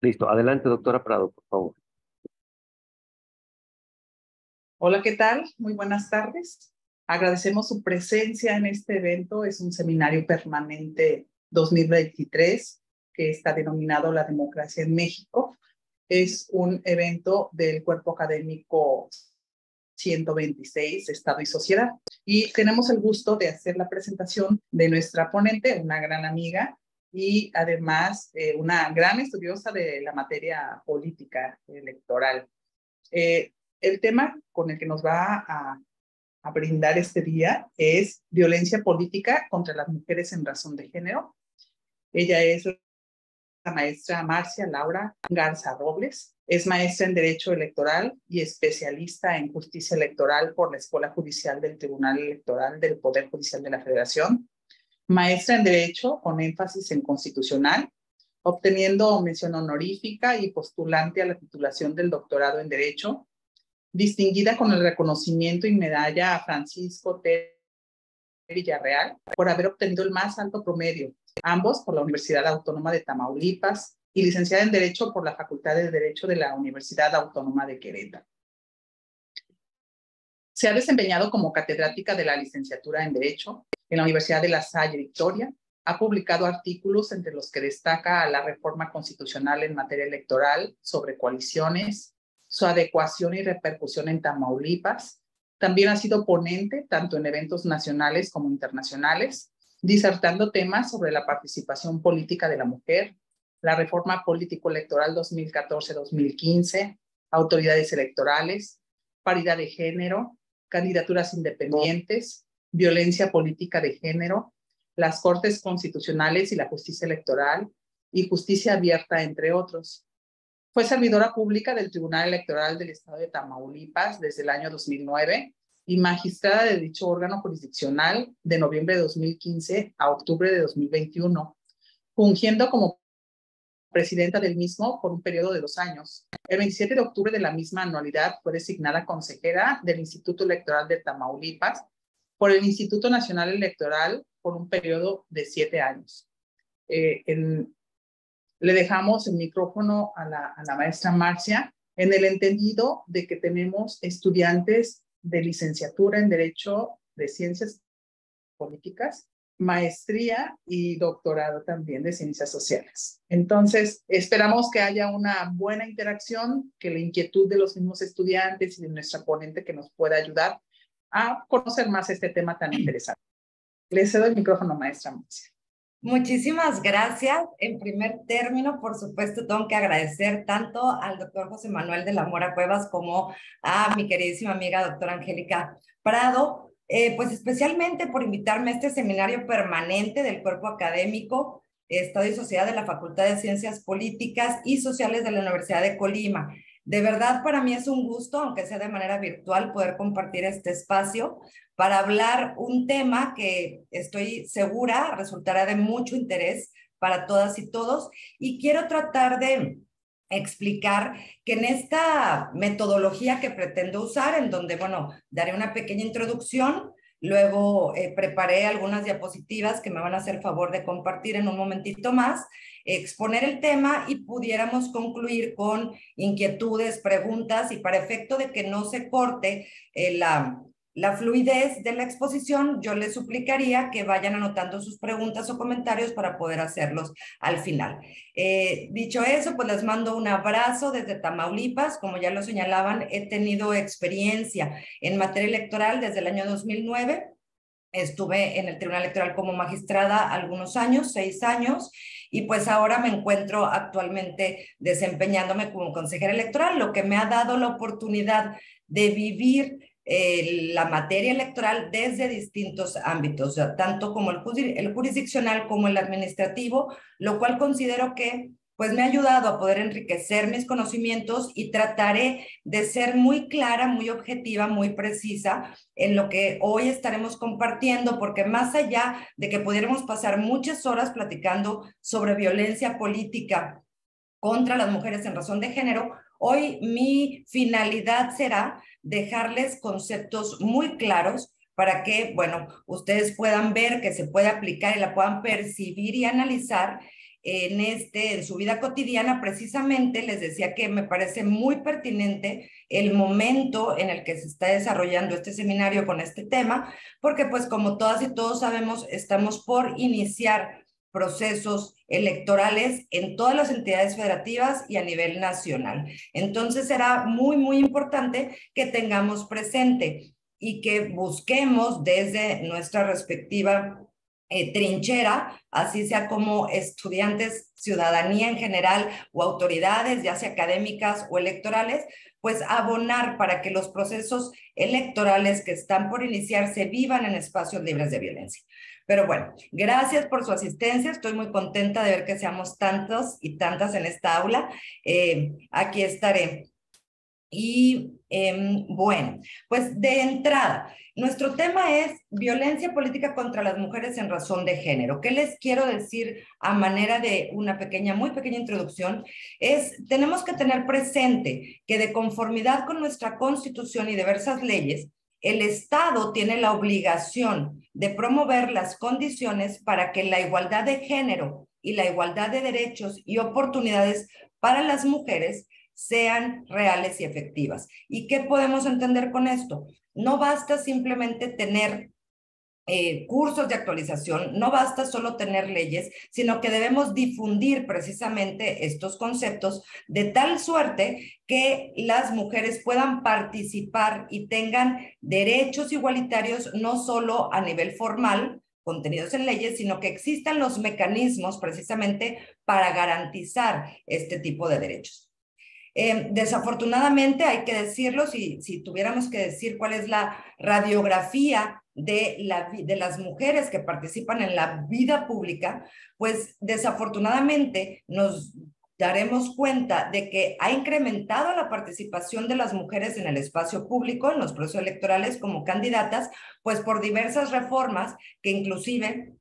Listo. Adelante, doctora Prado, por favor. Hola, ¿qué tal? Muy buenas tardes. Agradecemos su presencia en este evento. Es un seminario permanente 2023 que está denominado La Democracia en México. Es un evento del cuerpo académico 126, Estado y Sociedad. Y tenemos el gusto de hacer la presentación de nuestra ponente, una gran amiga y además una gran estudiosa de la materia política electoral. El tema con el que nos va a brindar este día es violencia política contra las mujeres en razón de género. Ella es la maestra Marcia Laura Garza Robles. Es maestra en Derecho Electoral y especialista en Justicia Electoral por la Escuela Judicial del Tribunal Electoral del Poder Judicial de la Federación. Maestra en Derecho con énfasis en Constitucional, obteniendo mención honorífica y postulante a la titulación del doctorado en Derecho, distinguida con el reconocimiento y medalla a Francisco T. Villarreal por haber obtenido el más alto promedio, ambos por la Universidad Autónoma de Tamaulipas, y licenciada en Derecho por la Facultad de Derecho de la Universidad Autónoma de Querétaro. Se ha desempeñado como catedrática de la licenciatura en Derecho en la Universidad de La Salle, Victoria. Ha publicado artículos entre los que destaca la reforma constitucional en materia electoral sobre coaliciones, su adecuación y repercusión en Tamaulipas. También ha sido ponente tanto en eventos nacionales como internacionales, disertando temas sobre la participación política de la mujer, la reforma político-electoral 2014-2015, autoridades electorales, paridad de género, candidaturas independientes, violencia política de género, las Cortes Constitucionales y la Justicia Electoral y Justicia Abierta, entre otros. Fue servidora pública del Tribunal Electoral del Estado de Tamaulipas desde el año 2009 y magistrada de dicho órgano jurisdiccional de noviembre de 2015 a octubre de 2021, fungiendo como presidenta del mismo por un periodo de 2 años. El 27 de octubre de la misma anualidad fue designada consejera del Instituto Electoral de Tamaulipas por el Instituto Nacional Electoral por un periodo de 7 años. Le dejamos el micrófono a la maestra Marcia en el entendido de que tenemos estudiantes de licenciatura en Derecho de Ciencias Políticas, maestría y doctorado también de Ciencias Sociales. Entonces, esperamos que haya una buena interacción, que la inquietud de los mismos estudiantes y de nuestra ponente que nos pueda ayudar a conocer más este tema tan interesante. Le cedo el micrófono, maestra Marcia. Muchísimas gracias. En primer término, por supuesto, tengo que agradecer tanto al doctor José Manuel de la Mora Cuevas como a mi queridísima amiga doctora Angélica Prado, pues especialmente por invitarme a este seminario permanente del cuerpo académico Estado y Sociedad de la Facultad de Ciencias Políticas y Sociales de la Universidad de Colima. De verdad, para mí es un gusto, aunque sea de manera virtual, poder compartir este espacio para hablar un tema que estoy segura resultará de mucho interés para todas y todos. Y quiero tratar de explicar que en esta metodología que pretendo usar, en donde, bueno, daré una pequeña introducción, luego preparé algunas diapositivas que me van a hacer favor de compartir en un momentito más, exponer el tema y pudiéramos concluir con inquietudes, preguntas, y para efecto de que no se corte la fluidez de la exposición, yo les suplicaría que vayan anotando sus preguntas o comentarios para poder hacerlos al final. Dicho eso, pues les mando un abrazo desde Tamaulipas. Como ya lo señalaban, he tenido experiencia en materia electoral desde el año 2009. Estuve en el Tribunal Electoral como magistrada algunos años, 6 años, y pues ahora me encuentro actualmente desempeñándome como consejera electoral, lo que me ha dado la oportunidad de vivir la materia electoral desde distintos ámbitos, tanto como el jurisdiccional como el administrativo, lo cual considero que pues me ha ayudado a poder enriquecer mis conocimientos y trataré de ser muy clara, muy objetiva, muy precisa en lo que hoy estaremos compartiendo, porque más allá de que pudiéramos pasar muchas horas platicando sobre violencia política contra las mujeres en razón de género, hoy mi finalidad será dejarles conceptos muy claros para que, bueno, ustedes puedan ver que se puede aplicar y la puedan percibir y analizar en su vida cotidiana. Precisamente les decía que me parece muy pertinente el momento en el que se está desarrollando este seminario con este tema, porque pues como todas y todos sabemos, estamos por iniciar procesos electorales en todas las entidades federativas y a nivel nacional. Entonces será muy, muy importante que tengamos presente y que busquemos desde nuestra respectiva trinchera, así sea como estudiantes, ciudadanía en general o autoridades, ya sea académicas o electorales, pues abonar para que los procesos electorales que están por iniciar se vivan en espacios libres de violencia. Pero bueno, gracias por su asistencia. Estoy muy contenta de ver que seamos tantos y tantas en esta aula. Aquí estaré. Y bueno, pues de entrada, nuestro tema es violencia política contra las mujeres en razón de género. ¿Qué les quiero decir a manera de una pequeña, muy pequeña introducción? Tenemos que tener presente que de conformidad con nuestra Constitución y diversas leyes, el Estado tiene la obligación de promover las condiciones para que la igualdad de género y la igualdad de derechos y oportunidades para las mujeres sean reales y efectivas. ¿Y qué podemos entender con esto? No basta simplemente tener cursos de actualización, no basta solo tener leyes, sino que debemos difundir precisamente estos conceptos de tal suerte que las mujeres puedan participar y tengan derechos igualitarios no solo a nivel formal, contenidos en leyes, sino que existan los mecanismos precisamente para garantizar este tipo de derechos. Desafortunadamente, hay que decirlo, si tuviéramos que decir cuál es la radiografía de las mujeres que participan en la vida pública, pues desafortunadamente nos daremos cuenta de que ha incrementado la participación de las mujeres en el espacio público, en los procesos electorales como candidatas, pues por diversas reformas que inclusive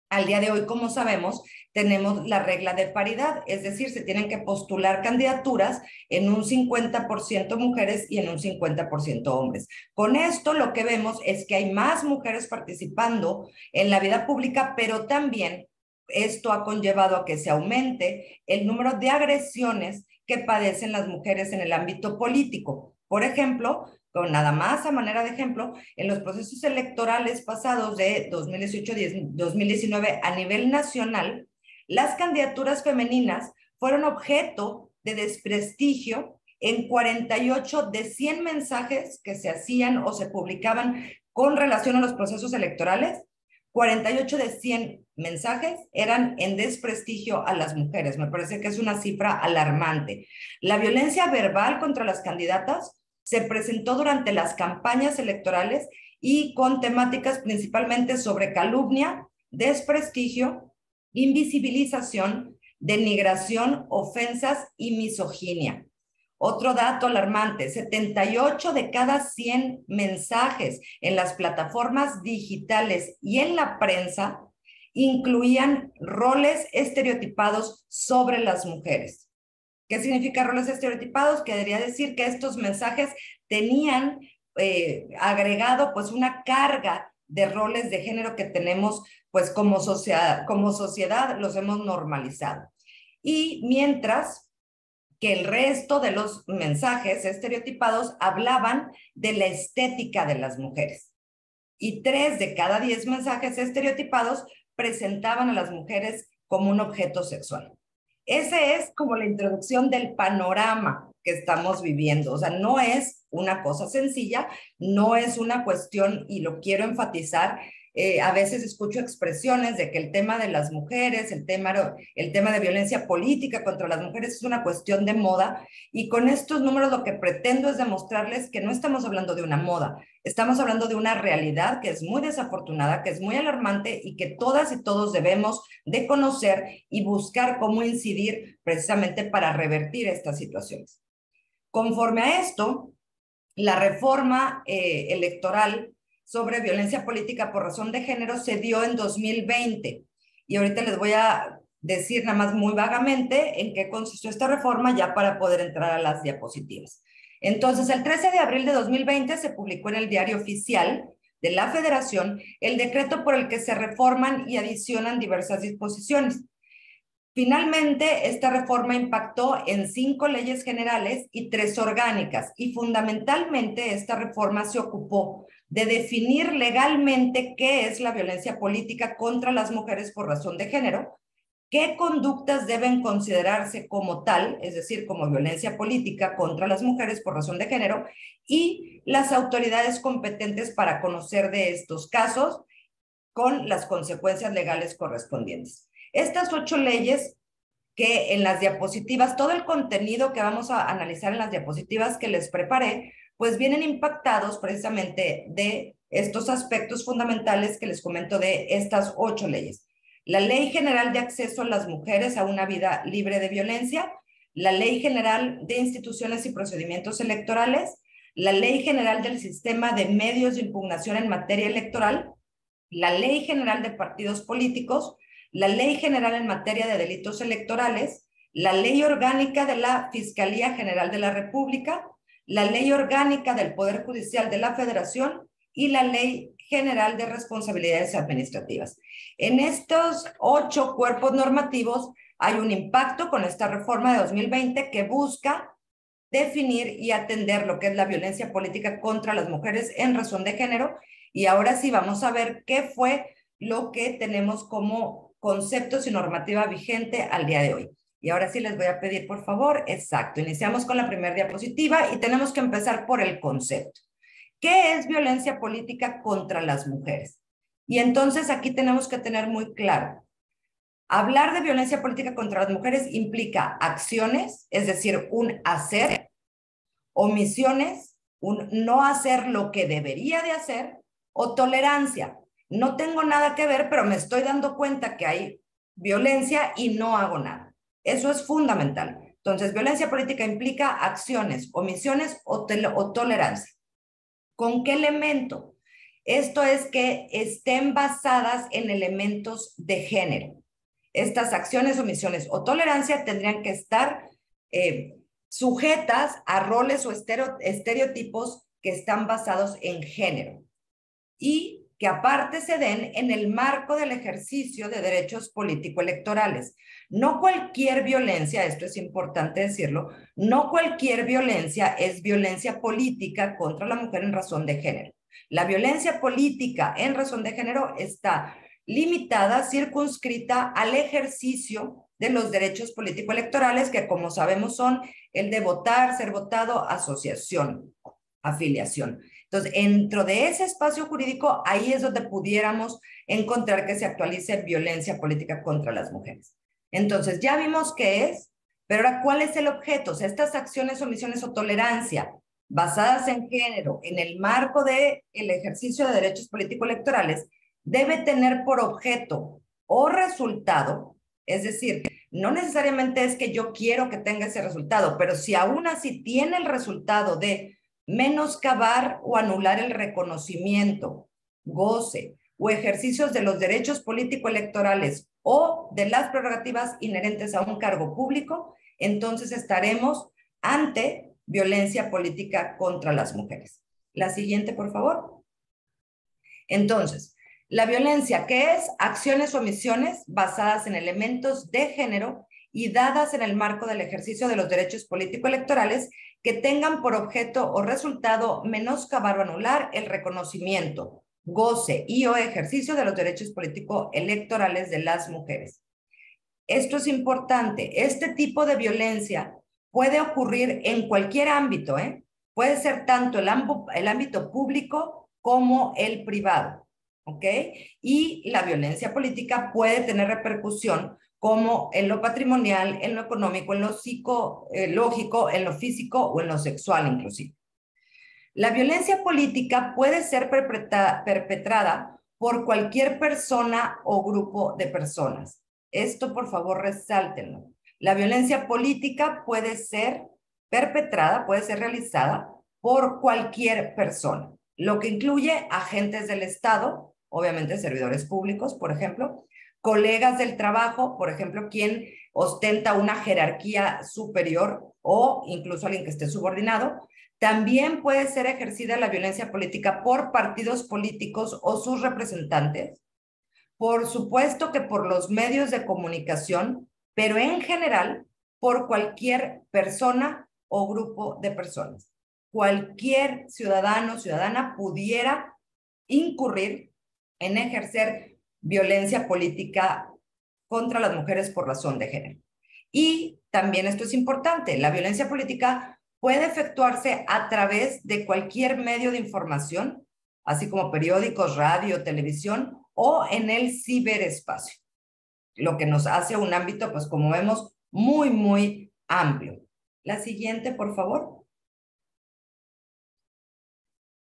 al día de hoy, como sabemos, tenemos la regla de paridad, es decir, se tienen que postular candidaturas en un 50% mujeres y en un 50% hombres. Con esto lo que vemos es que hay más mujeres participando en la vida pública, pero también esto ha conllevado a que se aumente el número de agresiones que padecen las mujeres en el ámbito político. Por ejemplo, con nada más a manera de ejemplo, en los procesos electorales pasados de 2018-2019 a nivel nacional, las candidaturas femeninas fueron objeto de desprestigio en 48 de 100 mensajes que se hacían o se publicaban con relación a los procesos electorales. 48 de 100 mensajes eran en desprestigio a las mujeres. Me parece que es una cifra alarmante. La violencia verbal contra las candidatas se presentó durante las campañas electorales y con temáticas principalmente sobre calumnia, desprestigio, invisibilización, denigración, ofensas y misoginia. Otro dato alarmante, 78 de cada 100 mensajes en las plataformas digitales y en la prensa incluían roles estereotipados sobre las mujeres. ¿Qué significa roles estereotipados? Querría decir que estos mensajes tenían agregado pues una carga de roles de género que tenemos pues como sociedad los hemos normalizado. Y mientras que el resto de los mensajes estereotipados hablaban de la estética de las mujeres. Y 3 de cada 10 mensajes estereotipados presentaban a las mujeres como un objeto sexual. Esa es como la introducción del panorama que estamos viviendo. O sea, no es una cosa sencilla, no es una cuestión, y lo quiero enfatizar, a veces escucho expresiones de que el tema de las mujeres, el tema de violencia política contra las mujeres es una cuestión de moda, y con estos números lo que pretendo es demostrarles que no estamos hablando de una moda, estamos hablando de una realidad que es muy desafortunada, que es muy alarmante y que todas y todos debemos de conocer y buscar cómo incidir precisamente para revertir estas situaciones. Conforme a esto, la reforma electoral sobre violencia política por razón de género se dio en 2020. Y ahorita les voy a decir nada más muy vagamente en qué consistió esta reforma ya para poder entrar a las diapositivas. Entonces, el 13 de abril de 2020 se publicó en el Diario Oficial de la Federación el decreto por el que se reforman y adicionan diversas disposiciones. Finalmente, esta reforma impactó en 5 leyes generales y 3 orgánicas, y fundamentalmente esta reforma se ocupó de definir legalmente qué es la violencia política contra las mujeres por razón de género, qué conductas deben considerarse como tal, es decir, como violencia política contra las mujeres por razón de género, y las autoridades competentes para conocer de estos casos con las consecuencias legales correspondientes. Estas 8 leyes que en las diapositivas, todo el contenido que vamos a analizar en las diapositivas que les preparé, pues vienen impactados precisamente de estos aspectos fundamentales que les comento de estas 8 leyes. La Ley General de Acceso a las Mujeres a una Vida Libre de Violencia, la Ley General de Instituciones y Procedimientos Electorales, la Ley General del Sistema de Medios de Impugnación en Materia Electoral, la Ley General de Partidos Políticos, la Ley General en Materia de Delitos Electorales, la Ley Orgánica de la Fiscalía General de la República, la Ley Orgánica del Poder Judicial de la Federación y la Ley General de Responsabilidades Administrativas. En estos 8 cuerpos normativos hay un impacto con esta reforma de 2020 que busca definir y atender lo que es la violencia política contra las mujeres en razón de género. Y ahora sí vamos a ver qué fue lo que tenemos como conceptos y normativa vigente al día de hoy. Y ahora sí les voy a pedir, por favor, exacto, iniciamos con la primera diapositiva y tenemos que empezar por el concepto. ¿Qué es violencia política contra las mujeres? Y entonces aquí tenemos que tener muy claro, hablar de violencia política contra las mujeres implica acciones, es decir, un hacer, omisiones, un no hacer lo que debería de hacer, o tolerancia. No tengo nada que ver, pero me estoy dando cuenta que hay violencia y no hago nada. Eso es fundamental. Entonces, violencia política implica acciones, omisiones o tolerancia. ¿Con qué elemento? Esto es que estén basadas en elementos de género. Estas acciones, omisiones o tolerancia tendrían que estar sujetas a roles o estereotipos que están basados en género y que aparte se den en el marco del ejercicio de derechos político-electorales. No cualquier violencia, esto es importante decirlo, no cualquier violencia es violencia política contra la mujer en razón de género. La violencia política en razón de género está limitada, circunscrita al ejercicio de los derechos político-electorales, que como sabemos son el de votar, ser votado, asociación, afiliación. Entonces, dentro de ese espacio jurídico, ahí es donde pudiéramos encontrar que se actualice violencia política contra las mujeres. Entonces, ya vimos qué es, pero ahora, ¿cuál es el objeto? O sea, estas acciones, omisiones o tolerancia basadas en género, en el marco del ejercicio de derechos político-electorales, debe tener por objeto o resultado, es decir, no necesariamente es que yo quiero que tenga ese resultado, pero si aún así tiene el resultado de menoscabar o anular el reconocimiento, goce o ejercicios de los derechos político-electorales o de las prerrogativas inherentes a un cargo público, entonces estaremos ante violencia política contra las mujeres. La siguiente, por favor. Entonces, la violencia, ¿qué es? Acciones o omisiones basadas en elementos de género y dadas en el marco del ejercicio de los derechos político-electorales que tengan por objeto o resultado menoscabar o anular el reconocimiento, goce y o ejercicio de los derechos político-electorales de las mujeres. Esto es importante. Este tipo de violencia puede ocurrir en cualquier ámbito, Puede ser tanto el ámbito público como el privado, ¿ok? Y la violencia política puede tener repercusión como en lo patrimonial, en lo económico, en lo psicológico, en lo físico o en lo sexual inclusive. La violencia política puede ser perpetrada por cualquier persona o grupo de personas. Esto, por favor, resáltenlo. La violencia política puede ser perpetrada, puede ser realizada por cualquier persona, lo que incluye agentes del Estado, obviamente servidores públicos, por ejemplo, colegas del trabajo, por ejemplo, quien ostenta una jerarquía superior o incluso alguien que esté subordinado. También puede ser ejercida la violencia política por partidos políticos o sus representantes. Por supuesto que por los medios de comunicación, pero en general por cualquier persona o grupo de personas. Cualquier ciudadano o ciudadana pudiera incurrir en ejercer violencia política contra las mujeres por razón de género. Y también esto es importante, la violencia política puede efectuarse a través de cualquier medio de información, así como periódicos, radio, televisión o en el ciberespacio, lo que nos hace un ámbito, pues como vemos, muy, muy amplio. La siguiente, por favor.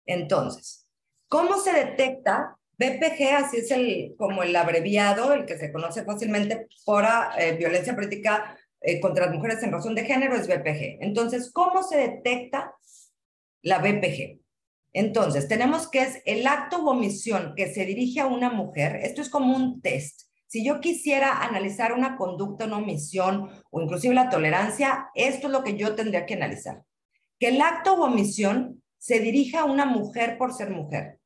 Entonces, ¿cómo se detecta? BPG, así es como el abreviado, el que se conoce fácilmente por violencia política contra las mujeres en razón de género, es BPG. Entonces, ¿cómo se detecta la BPG? Entonces, tenemos que es el acto u omisión que se dirige a una mujer. Esto es como un test. Si yo quisiera analizar una conducta, una omisión o inclusive la tolerancia, esto es lo que yo tendría que analizar. Que el acto u omisión se dirija a una mujer por ser mujer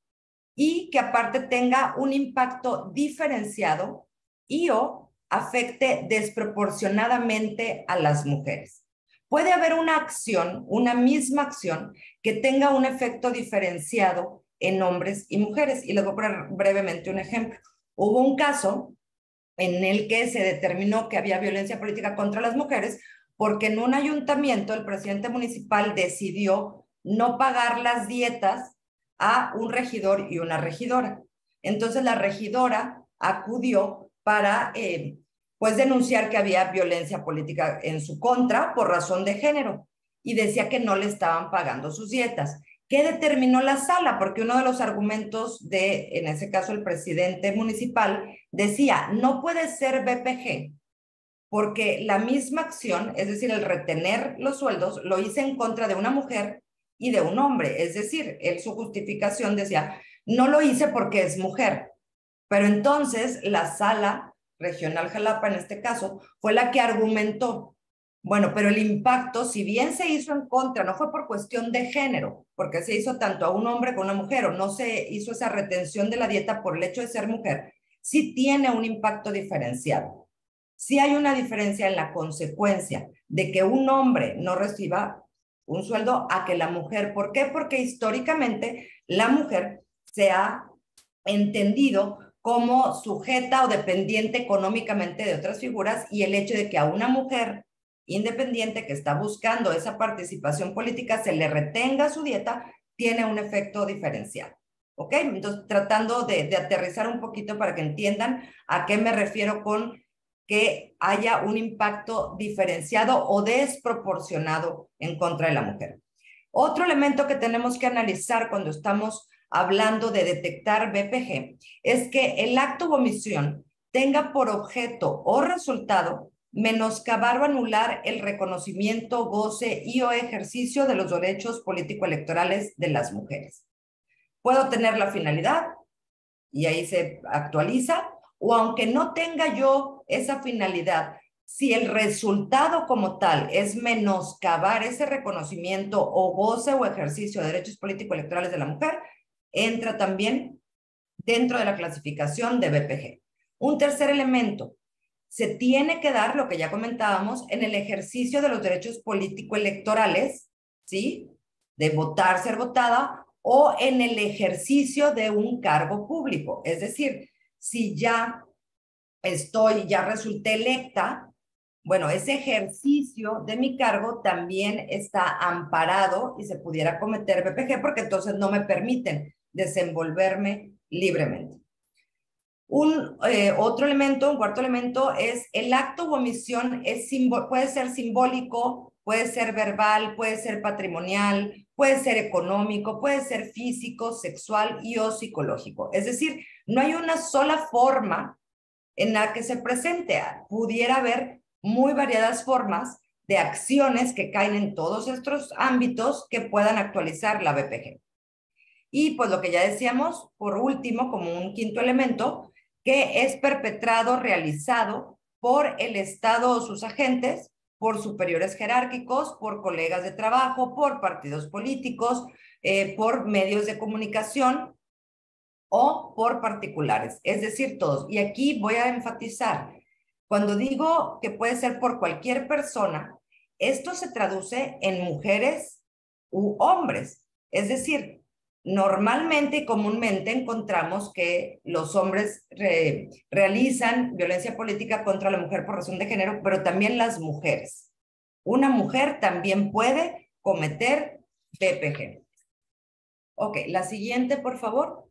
y que aparte tenga un impacto diferenciado y o afecte desproporcionadamente a las mujeres. Puede haber una acción, una misma acción, que tenga un efecto diferenciado en hombres y mujeres. Y les voy a poner brevemente un ejemplo. Hubo un caso en el que se determinó que había violencia política contra las mujeres porque en un ayuntamiento el presidente municipal decidió no pagar las dietas a un regidor y una regidora. Entonces la regidora acudió para pues denunciar que había violencia política en su contra por razón de género y decía que no le estaban pagando sus dietas. ¿Qué determinó la sala? Porque uno de los argumentos de, en ese caso, el presidente municipal decía, no puede ser BPG, porque la misma acción, es decir, el retener los sueldos, lo hice en contra de una mujer y de un hombre. Es decir, él su justificación decía, no lo hice porque es mujer. Pero entonces la sala regional Jalapa, en este caso, fue la que argumentó, bueno, pero el impacto, si bien se hizo en contra, no fue por cuestión de género, porque se hizo tanto a un hombre como a una mujer, o no se hizo esa retención de la dieta por el hecho de ser mujer, sí tiene un impacto diferenciado. Sí hay una diferencia en la consecuencia de que un hombre no reciba un sueldo a que la mujer. ¿Por qué? Porque históricamente la mujer se ha entendido como sujeta o dependiente económicamente de otras figuras, y el hecho de que a una mujer independiente que está buscando esa participación política se le retenga su dieta tiene un efecto diferencial. ¿Ok? Entonces, tratando de aterrizar un poquito para que entiendan a qué me refiero con que haya un impacto diferenciado o desproporcionado en contra de la mujer. Otro elemento que tenemos que analizar cuando estamos hablando de detectar BPG es que el acto o omisión tenga por objeto o resultado menoscabar o anular el reconocimiento, goce y o ejercicio de los derechos político-electorales de las mujeres. Puedo tener la finalidad, y ahí se actualiza, o aunque no tenga yo esa finalidad, si el resultado como tal es menoscabar ese reconocimiento o goce o ejercicio de derechos político-electorales de la mujer, entra también dentro de la clasificación de BPG. Un tercer elemento, se tiene que dar, lo que ya comentábamos, en el ejercicio de los derechos político-electorales, ¿sí? De votar, ser votada, o en el ejercicio de un cargo público. Es decir, si ya resulté electa, bueno, ese ejercicio de mi cargo también está amparado y se pudiera cometer BPG porque entonces no me permiten desenvolverme libremente. Otro elemento, un cuarto elemento es el acto u omisión puede ser simbólico, puede ser verbal, puede ser patrimonial, puede ser económico, puede ser físico, sexual y o psicológico. Es decir, no hay una sola forma en la que se presente. Pudiera haber muy variadas formas de acciones que caen en todos estos ámbitos que puedan actualizar la BPG. Y pues lo que ya decíamos, por último, como un quinto elemento, que es perpetrado, realizado por el Estado o sus agentes, por superiores jerárquicos, por colegas de trabajo, por partidos políticos, por medios de comunicación o por particulares, es decir, todos. Y aquí voy a enfatizar, Cuando digo que puede ser por cualquier persona, esto se traduce en mujeres u hombres. Es decir, normalmente y comúnmente encontramos que los hombres realizan violencia política contra la mujer por razón de género, pero también las mujeres. Una mujer también puede cometer VPG. Ok, la siguiente, por favor.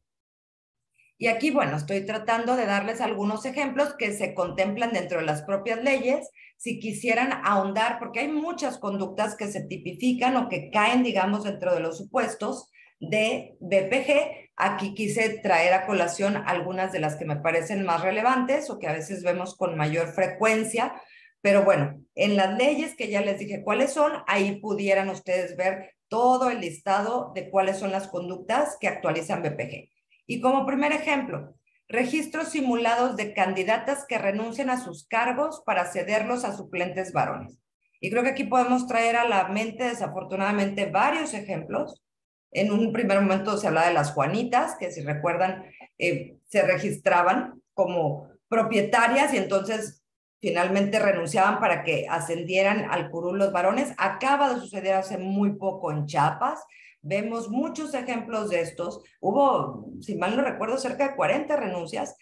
Y aquí, bueno, estoy tratando de darles algunos ejemplos que se contemplan dentro de las propias leyes. Si quisieran ahondar, porque hay muchas conductas que se tipifican o que caen, digamos, dentro de los supuestos de VPG. Aquí quise traer a colación algunas de las que me parecen más relevantes o que a veces vemos con mayor frecuencia. Pero bueno, en las leyes que ya les dije cuáles son, ahí pudieran ustedes ver todo el listado de cuáles son las conductas que actualizan VPG. Y como primer ejemplo, registros simulados de candidatas que renuncian a sus cargos para cederlos a suplentes varones. Y creo que aquí podemos traer a la mente, desafortunadamente, varios ejemplos. En un primer momento se hablaba de las Juanitas, que si recuerdan, se registraban como propietarias y entonces finalmente renunciaban para que ascendieran al curul los varones. Acaba de suceder hace muy poco en Chiapas. Vemos muchos ejemplos de estos. Hubo, si mal no recuerdo, cerca de 40 renuncias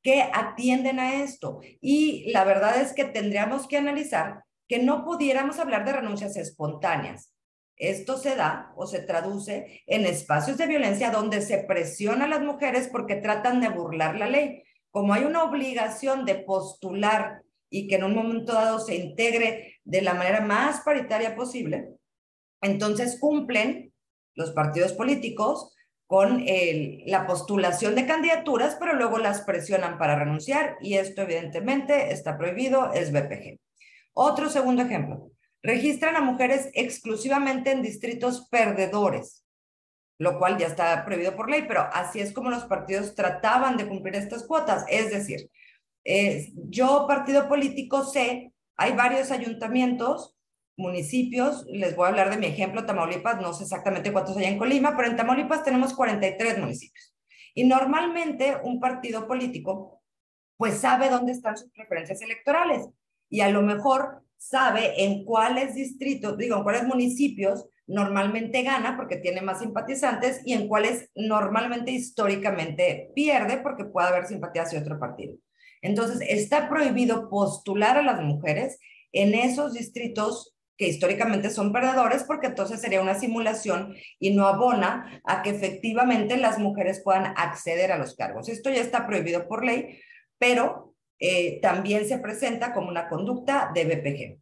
que atienden a esto. Y la verdad es que tendríamos que analizar que no pudiéramos hablar de renuncias espontáneas. Esto se da o se traduce en espacios de violencia donde se presiona a las mujeres porque tratan de burlar la ley. Como hay una obligación de postular y que en un momento dado se integre de la manera más paritaria posible, entonces cumplen los partidos políticos con la postulación de candidaturas, pero luego las presionan para renunciar y esto evidentemente está prohibido, es VPG. Otro segundo ejemplo, registran a mujeres exclusivamente en distritos perdedores, lo cual ya está prohibido por ley, pero así es como los partidos trataban de cumplir estas cuotas. Es decir, yo partido político sé, hay varios ayuntamientos, municipios, les voy a hablar de mi ejemplo, Tamaulipas, no sé exactamente cuántos hay en Colima, pero en Tamaulipas tenemos 43 municipios. Y normalmente un partido político pues sabe dónde están sus preferencias electorales y a lo mejor sabe en cuáles distritos, digo, en cuáles municipios normalmente gana porque tiene más simpatizantes y en cuáles normalmente históricamente pierde porque puede haber simpatías hacia otro partido. Entonces, está prohibido postular a las mujeres en esos distritos que históricamente son perdedores, porque entonces sería una simulación y no abona a que efectivamente las mujeres puedan acceder a los cargos. Esto ya está prohibido por ley, pero también se presenta como una conducta de VPG.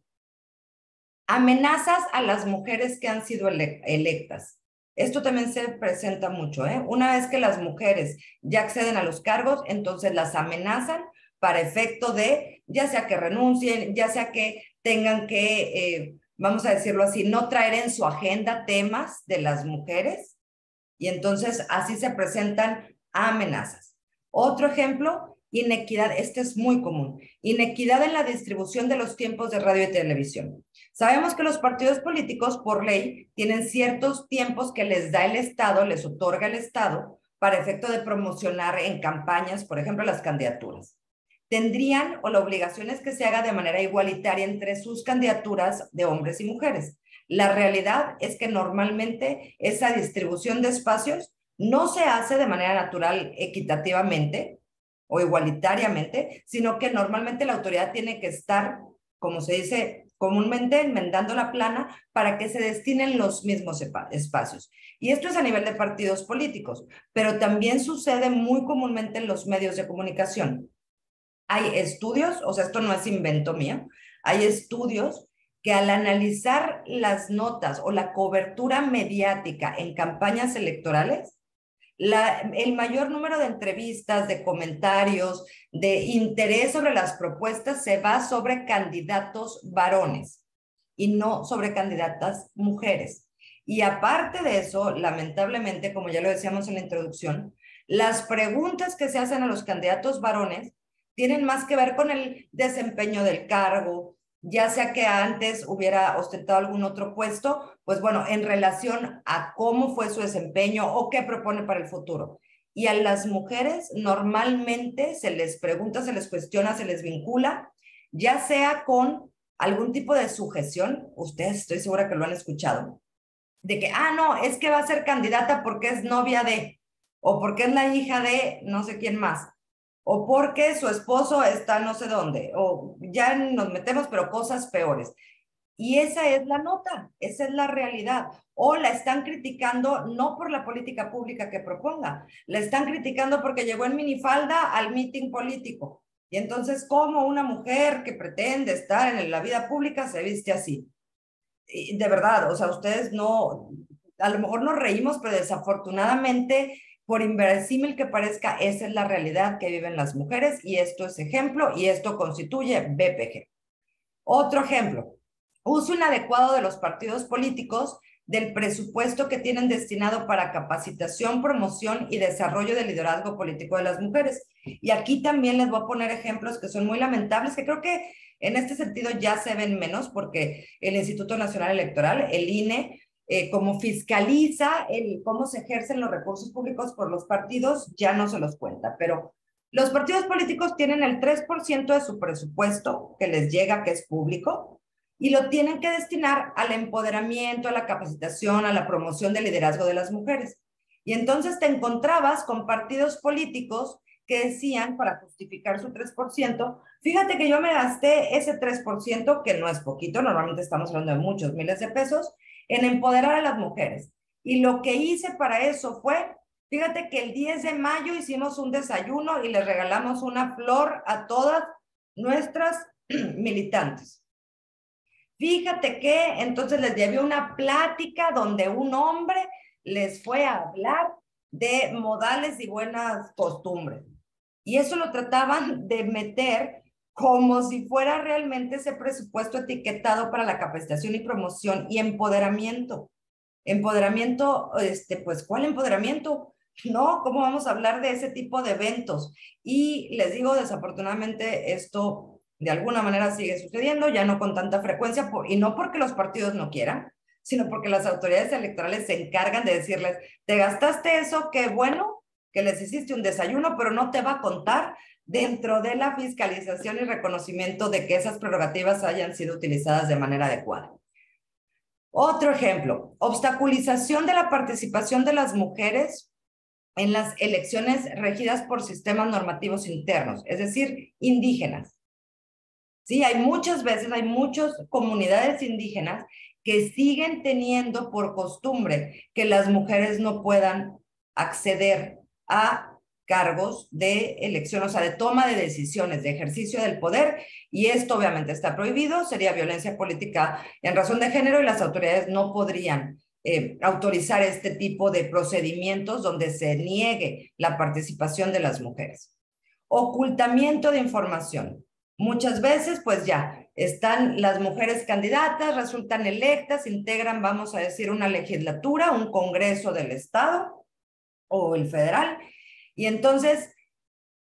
Amenazas a las mujeres que han sido electas. Esto también se presenta mucho, ¿eh? Una vez que las mujeres ya acceden a los cargos, entonces las amenazan para efecto de, ya sea que renuncien, ya sea que tengan que, vamos a decirlo así, no traer en su agenda temas de las mujeres, y entonces así se presentan amenazas. Otro ejemplo, inequidad, este es muy común, inequidad en la distribución de los tiempos de radio y televisión. Sabemos que los partidos políticos, por ley, tienen ciertos tiempos que les da el Estado, les otorga el Estado, para efecto de promocionar en campañas, por ejemplo, las candidaturas. Tendrían o la obligación es que se haga de manera igualitaria entre sus candidaturas de hombres y mujeres. La realidad es que normalmente esa distribución de espacios no se hace de manera natural, equitativamente o igualitariamente, sino que normalmente la autoridad tiene que estar, como se dice comúnmente, enmendando la plana para que se destinen los mismos espacios. Y esto es a nivel de partidos políticos, pero también sucede muy comúnmente en los medios de comunicación. Hay estudios, o sea, esto no es invento mío, hay estudios que al analizar las notas o la cobertura mediática en campañas electorales, el mayor número de entrevistas, de comentarios, de interés sobre las propuestas se va sobre candidatos varones y no sobre candidatas mujeres. Y aparte de eso, lamentablemente, como ya lo decíamos en la introducción, las preguntas que se hacen a los candidatos varones tienen más que ver con el desempeño del cargo, ya sea que antes hubiera ostentado algún otro puesto, pues bueno, en relación a cómo fue su desempeño o qué propone para el futuro. Y a las mujeres normalmente se les pregunta, se les cuestiona, se les vincula ya sea con algún tipo de sujeción, ustedes estoy segura que lo han escuchado, de que, no, es que va a ser candidata porque es novia de, o porque es la hija de no sé quién más, o porque su esposo está no sé dónde, o ya nos metemos, pero cosas peores. Y esa es la nota, esa es la realidad. O la están criticando no por la política pública que proponga, la están criticando porque llegó en minifalda al meeting político. Y entonces, ¿cómo una mujer que pretende estar en la vida pública se viste así? Y de verdad, o sea, ustedes no, a lo mejor nos reímos, pero desafortunadamente, por inverosímil que parezca, esa es la realidad que viven las mujeres y esto es ejemplo y esto constituye BPG. Otro ejemplo, uso inadecuado de los partidos políticos del presupuesto que tienen destinado para capacitación, promoción y desarrollo del liderazgo político de las mujeres. Y aquí también les voy a poner ejemplos que son muy lamentables, que creo que en este sentido ya se ven menos porque el Instituto Nacional Electoral, el INE, como fiscaliza cómo se ejercen los recursos públicos por los partidos, ya no se los cuenta, pero los partidos políticos tienen el 3% de su presupuesto que les llega, que es público, y lo tienen que destinar al empoderamiento, a la capacitación, a la promoción del liderazgo de las mujeres. Y entonces te encontrabas con partidos políticos que decían, para justificar su 3%, fíjate que yo me gasté ese 3%, que no es poquito, normalmente estamos hablando de muchos miles de pesos, en empoderar a las mujeres. Y lo que hice para eso fue, fíjate que el 10 de mayo hicimos un desayuno y les regalamos una flor a todas nuestras militantes. Fíjate que entonces les llevé una plática donde un hombre les fue a hablar de modales y buenas costumbres. Y eso lo trataban de meter como si fuera realmente ese presupuesto etiquetado para la capacitación y promoción y empoderamiento. Empoderamiento, pues, ¿cuál empoderamiento? No, ¿cómo vamos a hablar de ese tipo de eventos? Y les digo, desafortunadamente, esto de alguna manera sigue sucediendo, ya no con tanta frecuencia, y no porque los partidos no quieran, sino porque las autoridades electorales se encargan de decirles, te gastaste eso, qué bueno que les hiciste un desayuno, pero no te va a contar dentro de la fiscalización y reconocimiento de que esas prerrogativas hayan sido utilizadas de manera adecuada. Otro ejemplo, obstaculización de la participación de las mujeres en las elecciones regidas por sistemas normativos internos, es decir, indígenas. Sí, hay muchas comunidades indígenas que siguen teniendo por costumbre que las mujeres no puedan acceder a cargos de elección, o sea, de toma de decisiones, de ejercicio del poder, y esto obviamente está prohibido, sería violencia política en razón de género y las autoridades no podrían autorizar este tipo de procedimientos donde se niegue la participación de las mujeres. Ocultamiento de información. Muchas veces, pues ya, están las mujeres candidatas, resultan electas, integran, vamos a decir, una legislatura, un congreso del estado o el federal, y entonces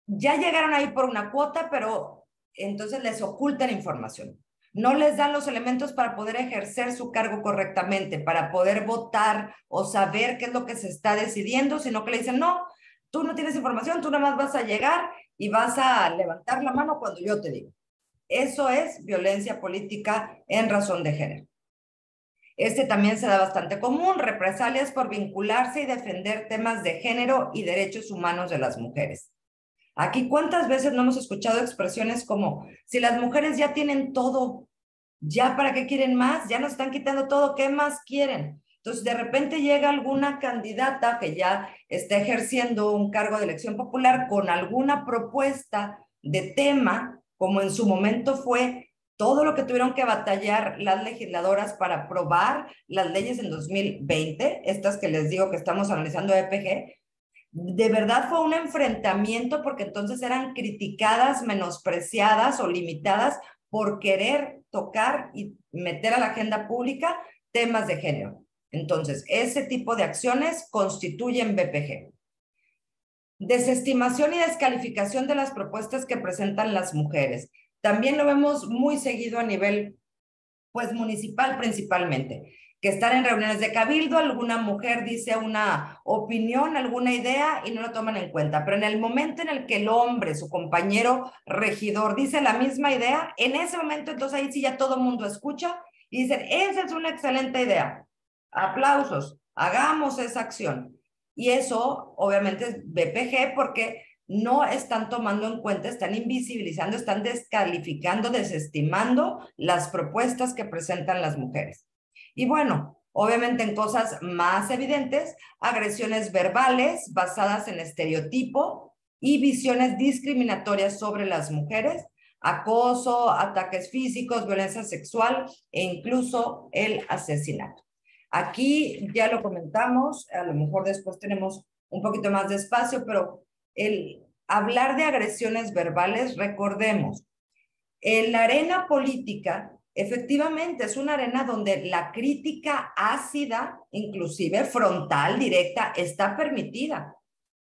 ya llegaron ahí por una cuota, pero entonces les ocultan información. No les dan los elementos para poder ejercer su cargo correctamente, para poder votar o saber qué es lo que se está decidiendo, sino que le dicen, no, tú no tienes información, tú nada más vas a llegar y vas a levantar la mano cuando yo te digo. Eso es violencia política en razón de género. También se da bastante común, represalias por vincularse y defender temas de género y derechos humanos de las mujeres. Aquí, ¿cuántas veces no hemos escuchado expresiones como, si las mujeres ya tienen todo, ¿ya para qué quieren más? Ya nos están quitando todo, ¿qué más quieren? Entonces, de repente llega alguna candidata que ya está ejerciendo un cargo de elección popular con alguna propuesta de tema, como en su momento fue todo lo que tuvieron que batallar las legisladoras para aprobar las leyes en 2020, estas que les digo que estamos analizando EPG, de verdad fue un enfrentamiento porque entonces eran criticadas, menospreciadas o limitadas por querer tocar y meter a la agenda pública temas de género. Entonces, ese tipo de acciones constituyen BPG. Desestimación y descalificación de las propuestas que presentan las mujeres. También lo vemos muy seguido a nivel, pues, municipal principalmente. que están en reuniones de cabildo, alguna mujer dice una opinión, alguna idea y no lo toman en cuenta. Pero en el momento en el que el hombre, su compañero regidor, dice la misma idea, en ese momento entonces ahí sí ya todo el mundo escucha y dicen, esa es una excelente idea. Aplausos, hagamos esa acción. Y eso obviamente es BPG porque no están tomando en cuenta, están invisibilizando, están descalificando, desestimando las propuestas que presentan las mujeres. Y bueno, obviamente en cosas más evidentes, agresiones verbales basadas en estereotipo y visiones discriminatorias sobre las mujeres, acoso, ataques físicos, violencia sexual e incluso el asesinato. Aquí ya lo comentamos, a lo mejor después tenemos un poquito más de espacio, pero el hablar de agresiones verbales, recordemos, en la arena política, efectivamente, es una arena donde la crítica ácida, inclusive frontal, directa, está permitida.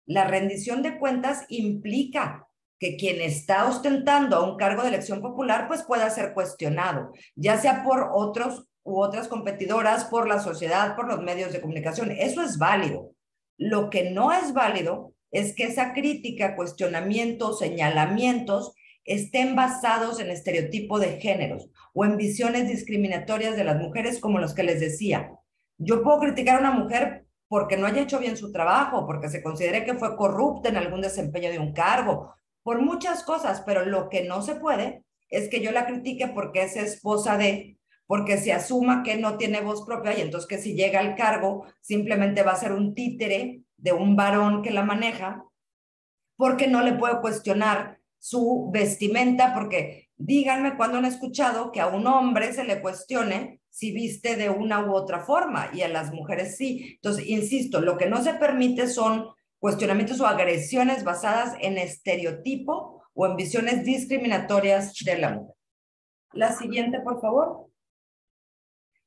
La rendición de cuentas implica que quien está ostentando un cargo de elección popular, pues pueda ser cuestionado, ya sea por otros u otras competidoras, por la sociedad, por los medios de comunicación. Eso es válido. Lo que no es válido es que esa crítica, cuestionamientos, señalamientos estén basados en estereotipo de géneros o en visiones discriminatorias de las mujeres, como los que les decía. Yo puedo criticar a una mujer porque no haya hecho bien su trabajo, porque se considere que fue corrupta en algún desempeño de un cargo, por muchas cosas, pero lo que no se puede es que yo la critique porque es esposa de, porque se asuma que no tiene voz propia y entonces que si llega al cargo simplemente va a ser un títere de un varón que la maneja, porque no le puedo cuestionar su vestimenta, porque díganme cuándo han escuchado que a un hombre se le cuestione si viste de una u otra forma y a las mujeres sí. Entonces, insisto, lo que no se permite son cuestionamientos o agresiones basadas en estereotipo o en visiones discriminatorias de la mujer. La siguiente, por favor.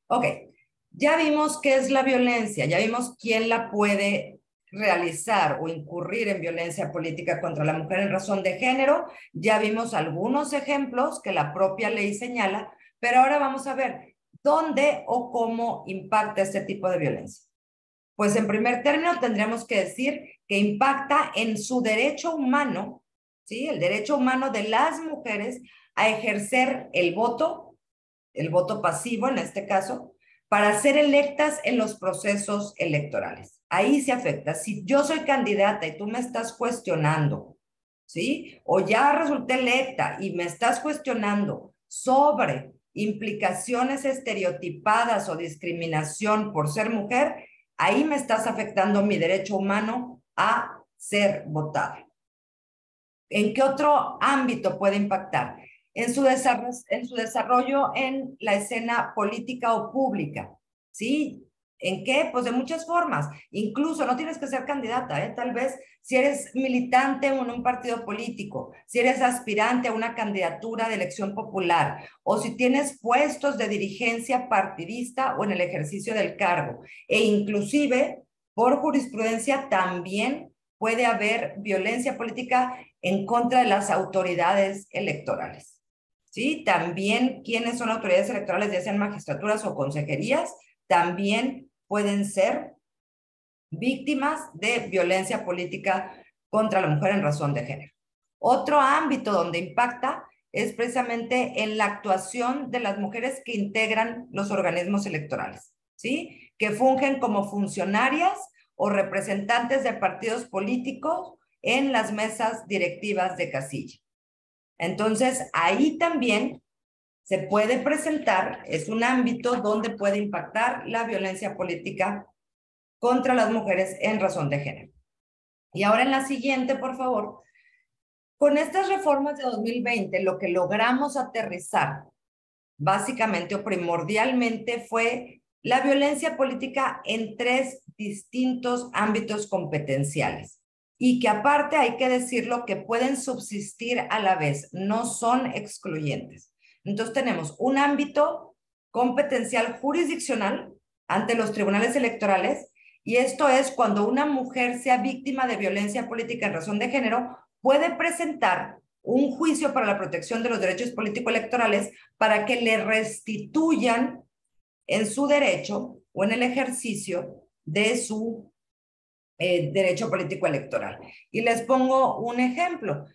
Ok, ya vimos qué es la violencia, ya vimos quién la puede realizar o incurrir en violencia política contra la mujer en razón de género. Ya vimos algunos ejemplos que la propia ley señala, pero ahora vamos a ver dónde o cómo impacta este tipo de violencia. Pues en primer término tendríamos que decir que impacta en su derecho humano, ¿sí? El derecho humano de las mujeres a ejercer el voto pasivo en este caso, para ser electas en los procesos electorales. Ahí se afecta. Si yo soy candidata y tú me estás cuestionando, ¿sí? O ya resulté electa y me estás cuestionando sobre implicaciones estereotipadas o discriminación por ser mujer, ahí me estás afectando mi derecho humano a ser votada. ¿En qué otro ámbito puede impactar? En su desarrollo en la escena política o pública, ¿sí? ¿En qué? Pues de muchas formas. Incluso no tienes que ser candidata, ¿eh? Tal vez si eres militante en un partido político, si eres aspirante a una candidatura de elección popular, o si tienes puestos de dirigencia partidista o en el ejercicio del cargo. E inclusive, por jurisprudencia, también puede haber violencia política en contra de las autoridades electorales. ¿Sí? También quienes son autoridades electorales, ya sean magistraturas o consejerías, también pueden ser víctimas de violencia política contra la mujer en razón de género. Otro ámbito donde impacta es precisamente en la actuación de las mujeres que integran los organismos electorales, ¿sí? Que fungen como funcionarias o representantes de partidos políticos en las mesas directivas de casilla. Entonces, ahí también se puede presentar, es un ámbito donde puede impactar la violencia política contra las mujeres en razón de género. Y ahora en la siguiente, por favor. Con estas reformas de 2020, lo que logramos aterrizar básicamente o primordialmente fue la violencia política en 3 distintos ámbitos competenciales. Y que aparte hay que decirlo que pueden subsistir a la vez, no son excluyentes. Entonces tenemos un ámbito competencial jurisdiccional ante los tribunales electorales, y esto es cuando una mujer sea víctima de violencia política en razón de género, puede presentar un juicio para la protección de los derechos político-electorales para que le restituyan en su derecho o en el ejercicio de su derecho político electoral. Y les pongo un ejemplo.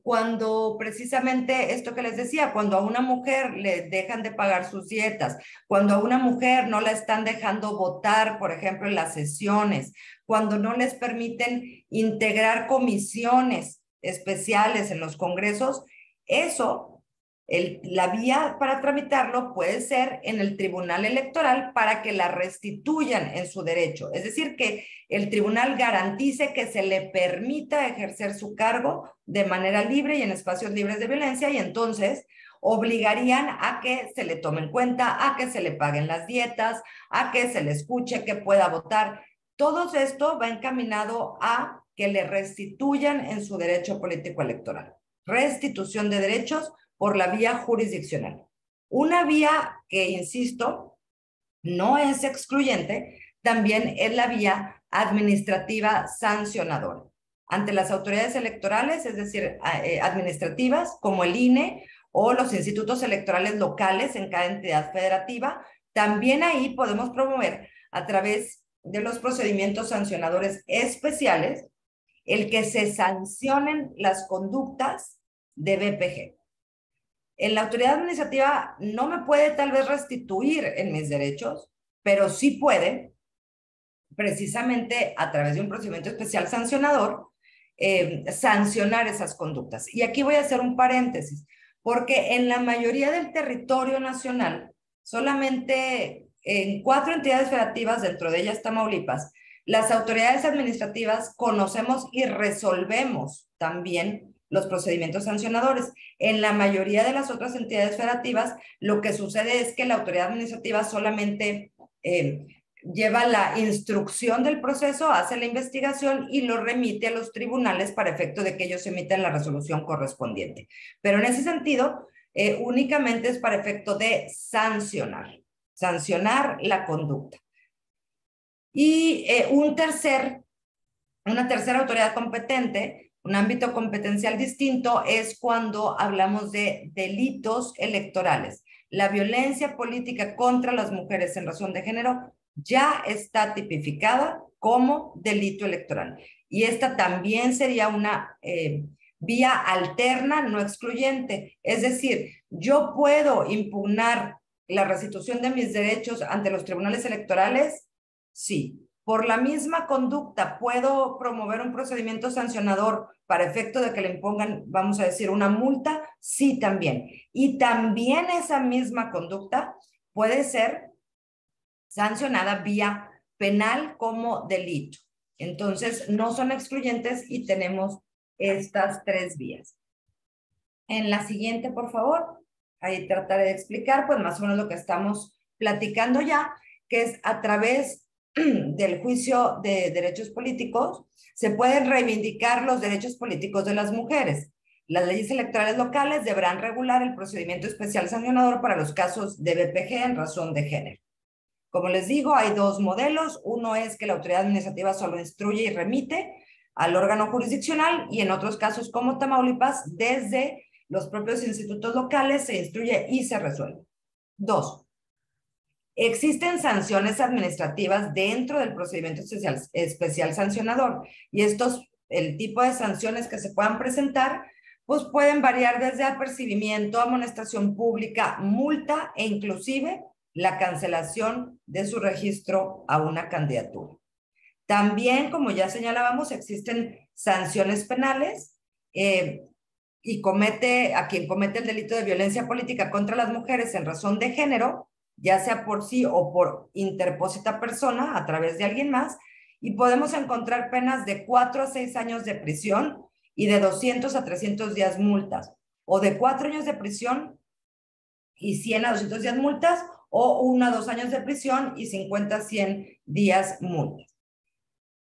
Cuando precisamente esto que les decía, cuando a una mujer le dejan de pagar sus dietas, cuando a una mujer no la están dejando votar, por ejemplo, en las sesiones, cuando no les permiten integrar comisiones especiales en los congresos, eso, la vía para tramitarlo puede ser en el Tribunal Electoral para que la restituyan en su derecho. Es decir, que el tribunal garantice que se le permita ejercer su cargo de manera libre y en espacios libres de violencia, y entonces obligarían a que se le tome en cuenta, a que se le paguen las dietas, a que se le escuche, que pueda votar. Todo esto va encaminado a que le restituyan en su derecho político electoral. Restitución de derechos por la vía jurisdiccional. Una vía que, insisto, no es excluyente, también es la vía administrativa sancionadora. Ante las autoridades electorales, es decir, administrativas, como el INE o los institutos electorales locales en cada entidad federativa, también ahí podemos promover, a través de los procedimientos sancionadores especiales, el que se sancionen las conductas de BPG. En la autoridad administrativa no me puede tal vez restituir en mis derechos, pero sí puede, precisamente a través de un procedimiento especial sancionador, sancionar esas conductas. Y aquí voy a hacer un paréntesis, porque en la mayoría del territorio nacional, solamente en 4 entidades federativas, dentro de ellas Tamaulipas, las autoridades administrativas conocemos y resolvemos también los procedimientos sancionadores. En la mayoría de las otras entidades federativas, lo que sucede es que la autoridad administrativa solamente lleva la instrucción del proceso, hace la investigación y lo remite a los tribunales para efecto de que ellos emitan la resolución correspondiente. Pero en ese sentido, únicamente es para efecto de sancionar la conducta. Y una tercera autoridad competente, un ámbito competencial distinto, es cuando hablamos de delitos electorales. La violencia política contra las mujeres en razón de género ya está tipificada como delito electoral. Y esta también sería una vía alterna, no excluyente. Es decir, yo puedo impugnar la restitución de mis derechos ante los tribunales electorales, sí. Por la misma conducta, ¿puedo promover un procedimiento sancionador para efecto de que le impongan, vamos a decir, una multa? Sí, también. Y también esa misma conducta puede ser sancionada vía penal como delito. Entonces, no son excluyentes y tenemos estas 3 vías. En la siguiente, por favor, ahí trataré de explicar, pues más o menos lo que estamos platicando ya, que es a través del juicio de derechos políticos, se pueden reivindicar los derechos políticos de las mujeres. Las leyes electorales locales deberán regular el procedimiento especial sancionador para los casos de BPG en razón de género. Como les digo, hay 2 modelos. Uno es que la autoridad administrativa solo instruye y remite al órgano jurisdiccional, y en otros casos como Tamaulipas, desde los propios institutos locales se instruye y se resuelve. 2. Existen sanciones administrativas dentro del procedimiento especial sancionador, y el tipo de sanciones que se puedan presentar, pues pueden variar desde apercibimiento, amonestación pública, multa e inclusive la cancelación de su registro a una candidatura. También, como ya señalábamos, existen sanciones penales y a quien comete el delito de violencia política contra las mujeres en razón de género, ya sea por sí o por interpósita persona, a través de alguien más, y podemos encontrar penas de 4 a 6 años de prisión y de 200 a 300 días multas, o de 4 años de prisión y 100 a 200 días multas, o 1 a 2 años de prisión y 50 a 100 días multas.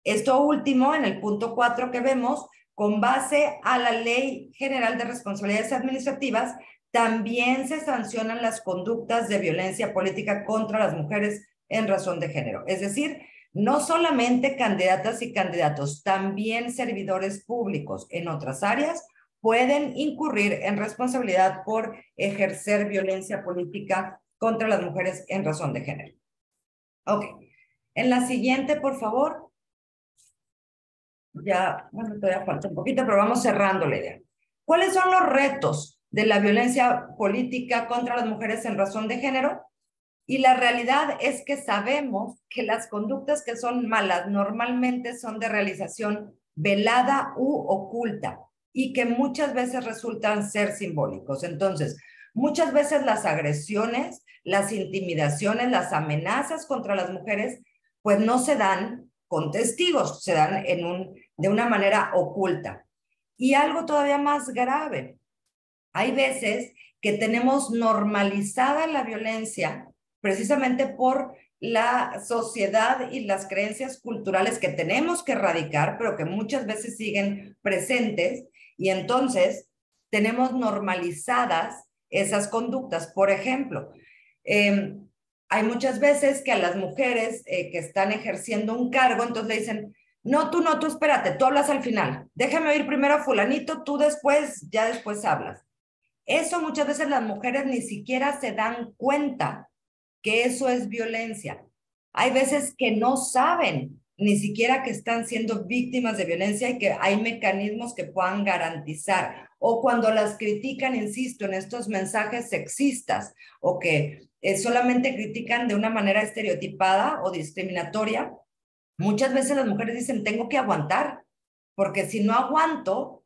Esto último, en el punto 4 que vemos, con base a la Ley General de Responsabilidades Administrativas, también se sancionan las conductas de violencia política contra las mujeres en razón de género. Es decir, no solamente candidatas y candidatos, también servidores públicos en otras áreas pueden incurrir en responsabilidad por ejercer violencia política contra las mujeres en razón de género. Ok. En la siguiente, por favor. Ya, bueno, todavía falta un poquito, pero vamos cerrando la idea. ¿Cuáles son los retos de la violencia política contra las mujeres en razón de género? Y la realidad es que sabemos que las conductas que son malas normalmente son de realización velada u oculta y que muchas veces resultan ser simbólicos. Entonces, muchas veces las agresiones, las intimidaciones, las amenazas contra las mujeres, pues no se dan con testigos, se dan de una manera oculta. Y algo todavía más grave, hay veces que tenemos normalizada la violencia precisamente por la sociedad y las creencias culturales que tenemos que erradicar, pero que muchas veces siguen presentes, y entonces tenemos normalizadas esas conductas. Por ejemplo, hay muchas veces que a las mujeres que están ejerciendo un cargo, entonces le dicen, no, tú espérate, tú hablas al final, déjame oír primero a fulanito, tú después, ya después hablas. Eso muchas veces las mujeres ni siquiera se dan cuenta que eso es violencia. Hay veces que no saben ni siquiera que están siendo víctimas de violencia y que hay mecanismos que puedan garantizar. O cuando las critican, insisto, en estos mensajes sexistas o que solamente critican de una manera estereotipada o discriminatoria, muchas veces las mujeres dicen, tengo que aguantar, porque si no aguanto,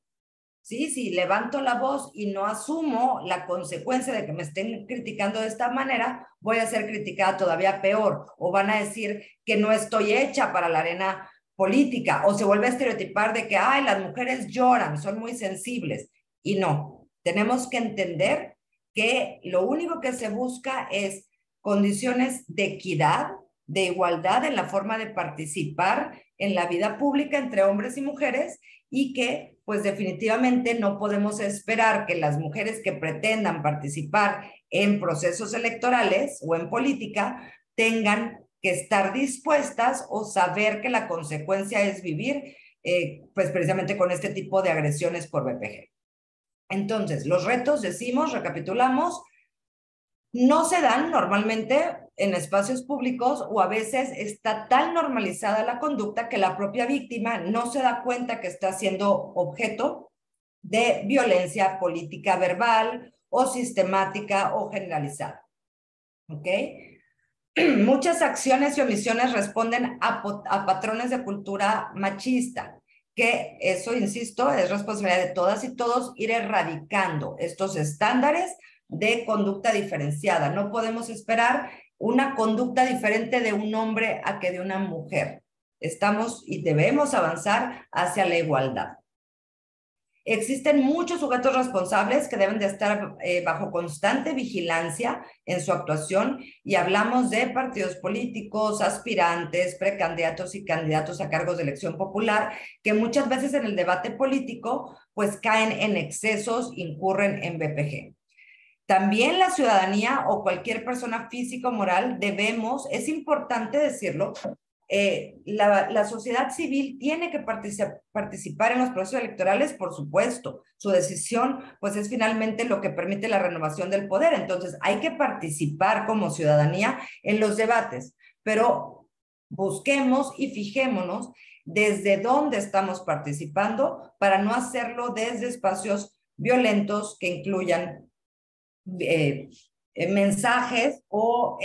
sí, si levanto la voz y no asumo la consecuencia de que me estén criticando de esta manera, voy a ser criticada todavía peor, o van a decir que no estoy hecha para la arena política, o se vuelve a estereotipar de que, ay, las mujeres lloran, son muy sensibles, y no, tenemos que entender que lo único que se busca es condiciones de equidad, de igualdad en la forma de participar en la vida pública entre hombres y mujeres, y que pues definitivamente no podemos esperar que las mujeres que pretendan participar en procesos electorales o en política tengan que estar dispuestas o saber que la consecuencia es vivir pues precisamente con este tipo de agresiones por BPG. Entonces, los retos, decimos, recapitulamos, no se dan normalmente en espacios públicos, o a veces está tan normalizada la conducta que la propia víctima no se da cuenta que está siendo objeto de violencia política verbal o sistemática o generalizada. ¿Ok? Muchas acciones y omisiones responden a patrones de cultura machista, que eso, insisto, es responsabilidad de todas y todos ir erradicando estos estándares de conducta diferenciada. No podemos esperar una conducta diferente de un hombre a que de una mujer. Estamos y debemos avanzar hacia la igualdad. Existen muchos sujetos responsables que deben de estar bajo constante vigilancia en su actuación, y hablamos de partidos políticos, aspirantes, precandidatos y candidatos a cargos de elección popular, que muchas veces en el debate político pues caen en excesos, incurren en BPG. También la ciudadanía o cualquier persona física o moral debemos, es importante decirlo, la sociedad civil tiene que participar en los procesos electorales, por supuesto. Su decisión, pues, es finalmente lo que permite la renovación del poder. Entonces, hay que participar como ciudadanía en los debates, pero busquemos y fijémonos desde dónde estamos participando para no hacerlo desde espacios violentos que incluyan mensajes o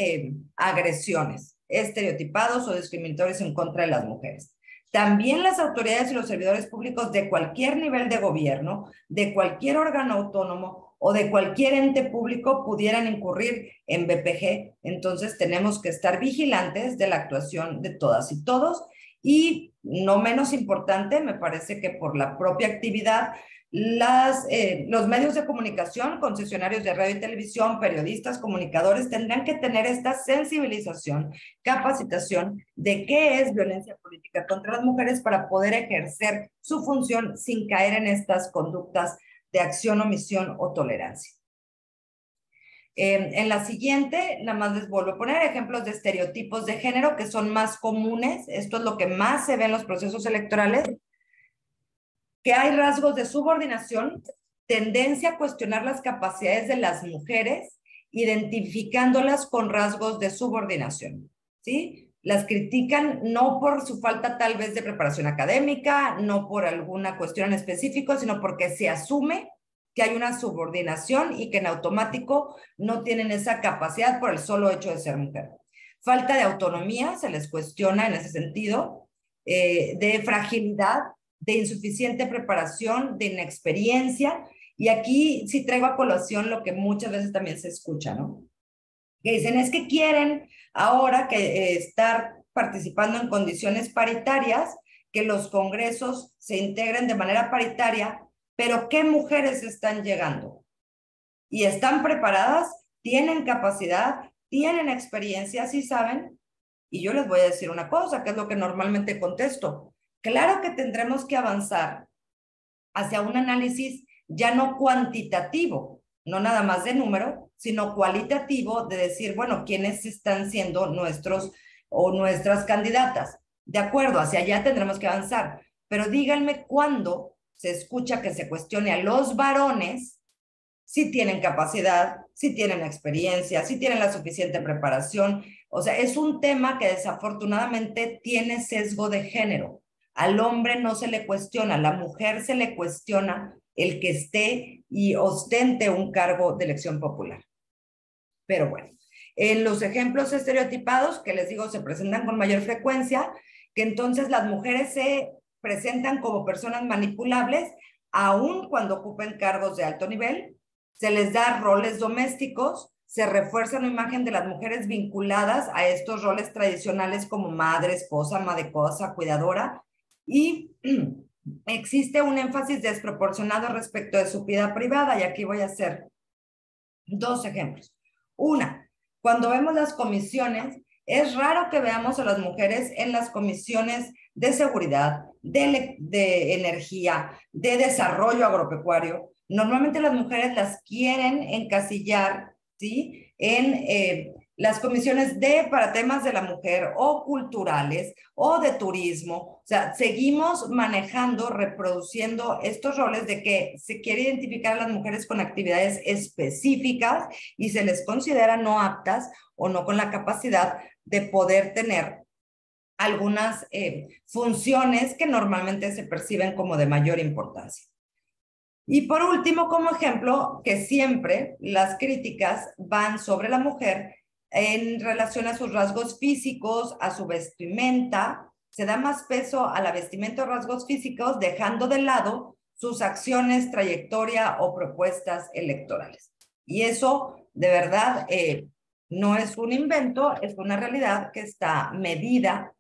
agresiones estereotipados o discriminatorios en contra de las mujeres. También las autoridades y los servidores públicos de cualquier nivel de gobierno, de cualquier órgano autónomo o de cualquier ente público pudieran incurrir en BPG. Entonces tenemos que estar vigilantes de la actuación de todas y todos. Y no menos importante, me parece que por la propia actividad, los medios de comunicación, concesionarios de radio y televisión, periodistas, comunicadores, tendrán que tener esta sensibilización, capacitación de qué es violencia política contra las mujeres para poder ejercer su función sin caer en estas conductas de acción, omisión o tolerancia. En la siguiente, nada más les vuelvo a poner ejemplos de estereotipos de género que son más comunes. Esto es lo que más se ve en los procesos electorales. Que hay rasgos de subordinación, tendencia a cuestionar las capacidades de las mujeres, identificándolas con rasgos de subordinación, ¿sí? Las critican no por su falta tal vez de preparación académica, no por alguna cuestión en específico, sino porque se asume que hay una subordinación y que en automático no tienen esa capacidad por el solo hecho de ser mujer. Falta de autonomía, se les cuestiona en ese sentido, de fragilidad, de insuficiente preparación, de inexperiencia. Y aquí sí traigo a colación lo que muchas veces también se escucha, ¿no? Que dicen, es que quieren ahora que estar participando en condiciones paritarias, que los congresos se integren de manera paritaria, pero ¿qué mujeres están llegando? Y están preparadas, tienen capacidad, tienen experiencia, ¿sí saben? Y yo les voy a decir una cosa, que es lo que normalmente contesto. Claro que tendremos que avanzar hacia un análisis ya no cuantitativo, no nada más de número, sino cualitativo, de decir, bueno, ¿quiénes están siendo nuestros o nuestras candidatas? De acuerdo, hacia allá tendremos que avanzar. Pero díganme cuándo se escucha que se cuestione a los varones si tienen capacidad, si tienen experiencia, si tienen la suficiente preparación. O sea, es un tema que desafortunadamente tiene sesgo de género. Al hombre no se le cuestiona, a la mujer se le cuestiona el que esté y ostente un cargo de elección popular. Pero bueno, en los ejemplos estereotipados, que les digo, se presentan con mayor frecuencia, que entonces las mujeres se presentan como personas manipulables, aun cuando ocupen cargos de alto nivel, se les da roles domésticos, se refuerza una imagen de las mujeres vinculadas a estos roles tradicionales como madre, esposa, ama de casa, cuidadora, y existe un énfasis desproporcionado respecto de su vida privada, y aquí voy a hacer dos ejemplos. Una, cuando vemos las comisiones, es raro que veamos a las mujeres en las comisiones de seguridad, de energía, de desarrollo agropecuario. Normalmente las mujeres las quieren encasillar, ¿sí?, en las comisiones para temas de la mujer o culturales o de turismo. O sea, seguimos manejando, reproduciendo estos roles de que se quiere identificar a las mujeres con actividades específicas y se les considera no aptas o no con la capacidad de poder tener algunas funciones que normalmente se perciben como de mayor importancia. Y por último, como ejemplo, que siempre las críticas van sobre la mujer en relación a sus rasgos físicos, a su vestimenta. Se da más peso a la vestimenta o rasgos físicos, dejando de lado sus acciones, trayectoria o propuestas electorales. Y eso, de verdad, no es un invento, es una realidad que está medida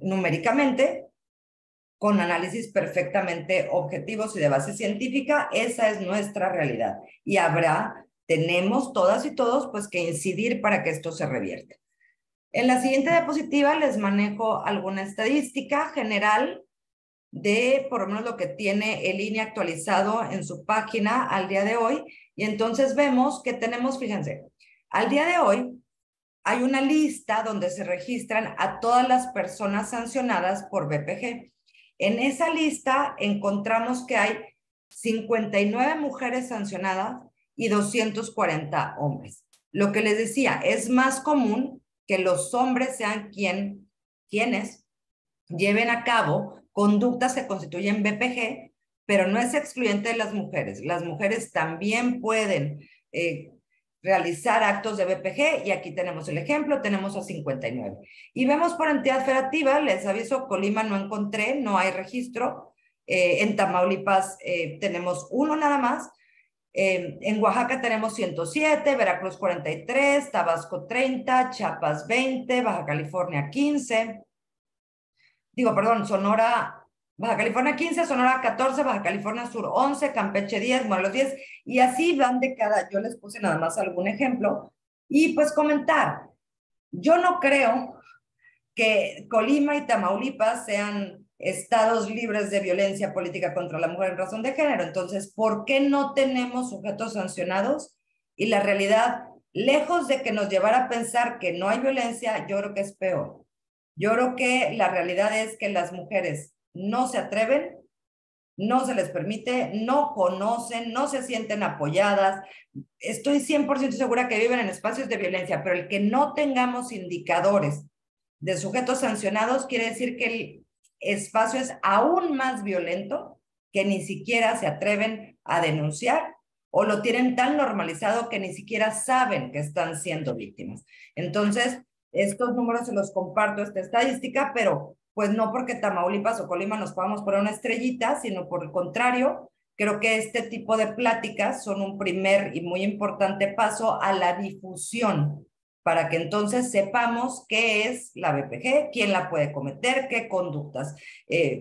numéricamente, con análisis perfectamente objetivos y de base científica. Esa es nuestra realidad. Y tenemos todas y todos pues que incidir para que esto se revierta. En la siguiente diapositiva les manejo alguna estadística general de por lo menos lo que tiene el INE actualizado en su página al día de hoy. Y entonces vemos que tenemos, fíjense, al día de hoy hay una lista donde se registran a todas las personas sancionadas por BPG. En esa lista encontramos que hay 59 mujeres sancionadas y 240 hombres. Lo que les decía, es más común que los hombres sean quienes lleven a cabo conductas que constituyen BPG, pero no es excluyente de las mujeres. Las mujeres también pueden realizar actos de BPG, y aquí tenemos el ejemplo, tenemos a 59. Y vemos por entidad federativa, les aviso, Colima no encontré, no hay registro. En Tamaulipas tenemos uno nada más. En Oaxaca tenemos 107, Veracruz 43, Tabasco 30, Chiapas 20, Baja California 15. Sonora, Baja California 15, Sonora 14, Baja California Sur 11, Campeche 10, Morelos 10, y así van de cada. Yo les puse nada más algún ejemplo. Y pues comentar, yo no creo que Colima y Tamaulipas sean estados libres de violencia política contra la mujer en razón de género. Entonces, ¿por qué no tenemos sujetos sancionados? Y la realidad, lejos de que nos llevara a pensar que no hay violencia, yo creo que es peor. Yo creo que la realidad es que las mujeres no se atreven, no se les permite, no conocen, no se sienten apoyadas. Estoy 100% segura que viven en espacios de violencia, pero el que no tengamos indicadores de sujetos sancionados, quiere decir que el espacio es aún más violento, que ni siquiera se atreven a denunciar o lo tienen tan normalizado que ni siquiera saben que están siendo víctimas. Entonces, estos números se los comparto, esta estadística, pero pues no porque Tamaulipas o Colima nos podamos poner una estrellita, sino por el contrario, creo que este tipo de pláticas son un primer y muy importante paso a la difusión, para que entonces sepamos qué es la BPG, quién la puede cometer, qué conductas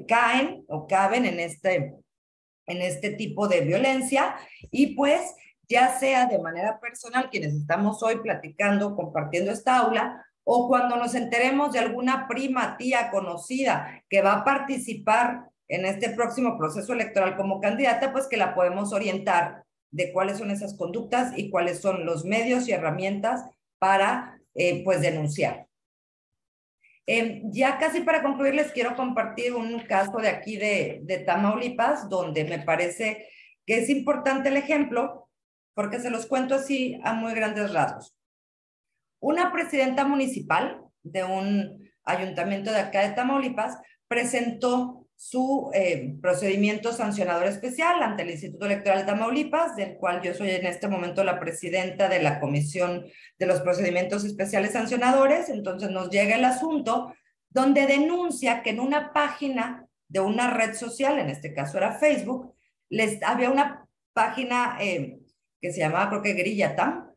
caen o caben en este tipo de violencia, y pues ya sea de manera personal, quienes estamos hoy platicando, compartiendo esta aula, o cuando nos enteremos de alguna prima, tía, conocida que va a participar en este próximo proceso electoral como candidata, pues que la podemos orientar de cuáles son esas conductas y cuáles son los medios y herramientas para pues denunciar. Ya casi para concluir, les quiero compartir un caso de aquí de Tamaulipas, donde me parece que es importante el ejemplo, porque se los cuento así a muy grandes rasgos. Una presidenta municipal de un ayuntamiento de acá de Tamaulipas presentó su procedimiento sancionador especial ante el Instituto Electoral de Tamaulipas, del cual yo soy en este momento la presidenta de la Comisión de los Procedimientos Especiales Sancionadores. Entonces nos llega el asunto donde denuncia que en una página de una red social, en este caso era Facebook, había una página que se llamaba, creo que Grillatam,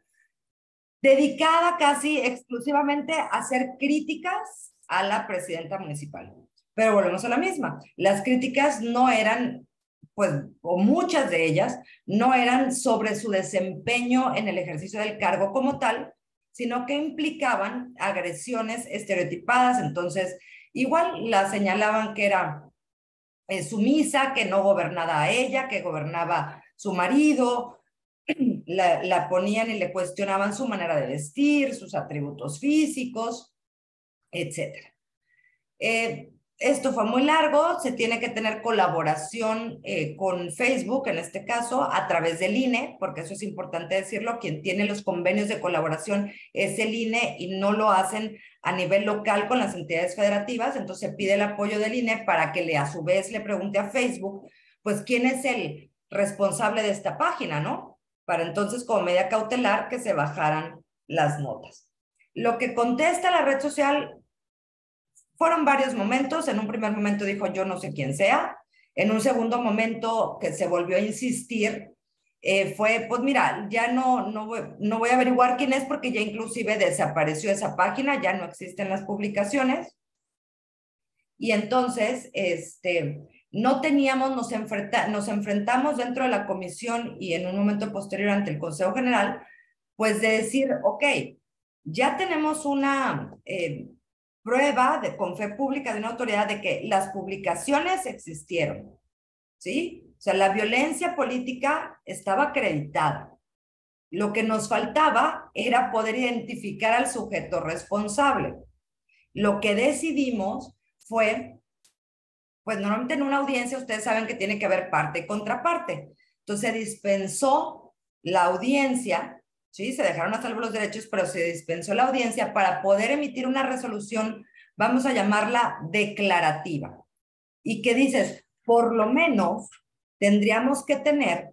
dedicada casi exclusivamente a hacer críticas a la presidenta municipal. Pero volvemos a la misma. Las críticas no eran, pues, o muchas de ellas, no eran sobre su desempeño en el ejercicio del cargo como tal, sino que implicaban agresiones estereotipadas. Entonces, igual la señalaban que era sumisa, que no gobernaba a ella, que gobernaba su marido, la ponían y le cuestionaban su manera de vestir, sus atributos físicos, etc. Esto fue muy largo, se tiene que tener colaboración con Facebook, en este caso, a través del INE, porque eso es importante decirlo, quien tiene los convenios de colaboración es el INE y no lo hacen a nivel local con las entidades federativas. Entonces se pide el apoyo del INE para que a su vez le pregunte a Facebook, pues, ¿quién es el responsable de esta página, no? Para entonces, como medida cautelar, que se bajaran las notas. Lo que contesta la red social fueron varios momentos. En un primer momento dijo, yo no sé quién sea. En un segundo momento que se volvió a insistir, fue, pues mira, ya no voy a averiguar quién es, porque ya inclusive desapareció esa página, ya no existen las publicaciones. Y entonces, no teníamos, nos enfrentamos dentro de la comisión y en un momento posterior ante el Consejo General, pues de decir, ok, ya tenemos una prueba con fe pública de una autoridad de que las publicaciones existieron, ¿sí? O sea, la violencia política estaba acreditada. Lo que nos faltaba era poder identificar al sujeto responsable. Lo que decidimos fue, pues normalmente en una audiencia ustedes saben que tiene que haber parte y contraparte. Entonces se dispensó la audiencia, ¿sí? Se dejaron a salvo los derechos, pero se dispensó la audiencia para poder emitir una resolución, vamos a llamarla declarativa. ¿Y qué dices? Por lo menos tendríamos que tener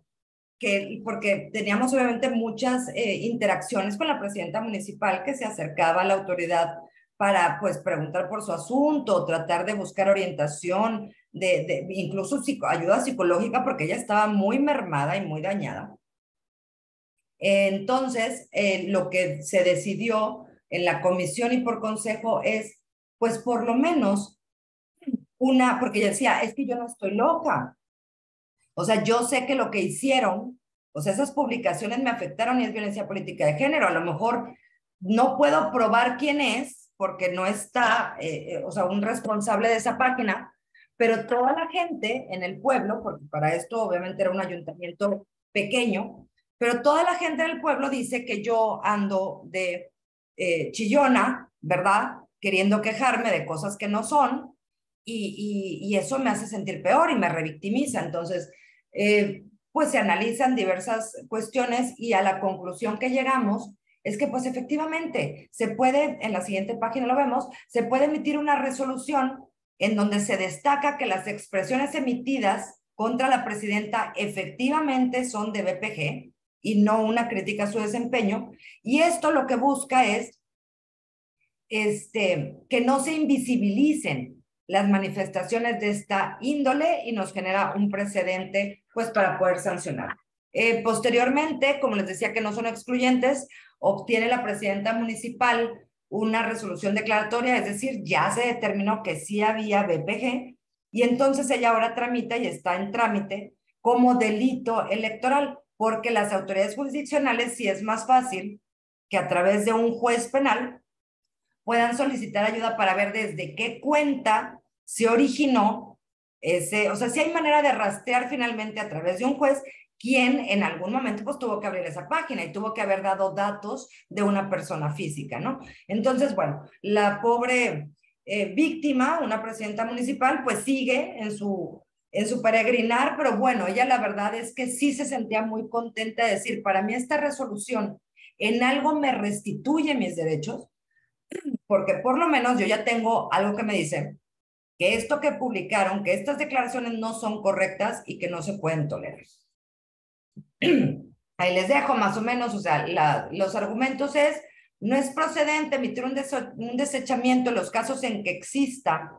porque teníamos obviamente muchas interacciones con la presidenta municipal, que se acercaba a la autoridad para, pues, preguntar por su asunto, tratar de buscar orientación, incluso ayuda psicológica, porque ella estaba muy mermada y muy dañada. Entonces, lo que se decidió en la comisión y por consejo es, pues, por lo menos porque ella decía, es que yo no estoy loca. O sea, yo sé que lo que hicieron, o sea, esas publicaciones me afectaron y es violencia política de género. A lo mejor no puedo probar quién es, porque no está, o sea, un responsable de esa página, pero toda la gente en el pueblo, porque para esto obviamente era un ayuntamiento pequeño, pero toda la gente del pueblo dice que yo ando de chillona, ¿verdad? Queriendo quejarme de cosas que no son, y eso me hace sentir peor y me revictimiza. Entonces, pues se analizan diversas cuestiones y a la conclusión que llegamos es que pues efectivamente se puede, en la siguiente página lo vemos, se puede emitir una resolución en donde se destaca que las expresiones emitidas contra la presidenta efectivamente son de BPG y no una crítica a su desempeño, y esto lo que busca es que no se invisibilicen las manifestaciones de esta índole y nos genera un precedente pues para poder sancionar. Posteriormente, como les decía que no son excluyentes, obtiene la presidenta municipal una resolución declaratoria, es decir, ya se determinó que sí había BPG y entonces ella ahora tramita y está en trámite como delito electoral, porque las autoridades jurisdiccionales sí es más fácil que a través de un juez penal puedan solicitar ayuda para ver desde qué cuenta se originó ese, o sea, si hay manera de rastrear finalmente a través de un juez quien en algún momento pues tuvo que abrir esa página y tuvo que haber dado datos de una persona física, ¿no? Entonces, bueno, la pobre víctima, una presidenta municipal, pues sigue en su peregrinar, pero bueno, ella la verdad es que sí se sentía muy contenta de decir, para mí esta resolución en algo me restituye mis derechos, porque por lo menos yo ya tengo algo que me dice que esto que publicaron, que estas declaraciones no son correctas y que no se pueden tolerar. Ahí les dejo más o menos, o sea, los argumentos es, no es procedente emitir un desechamiento en los casos en que exista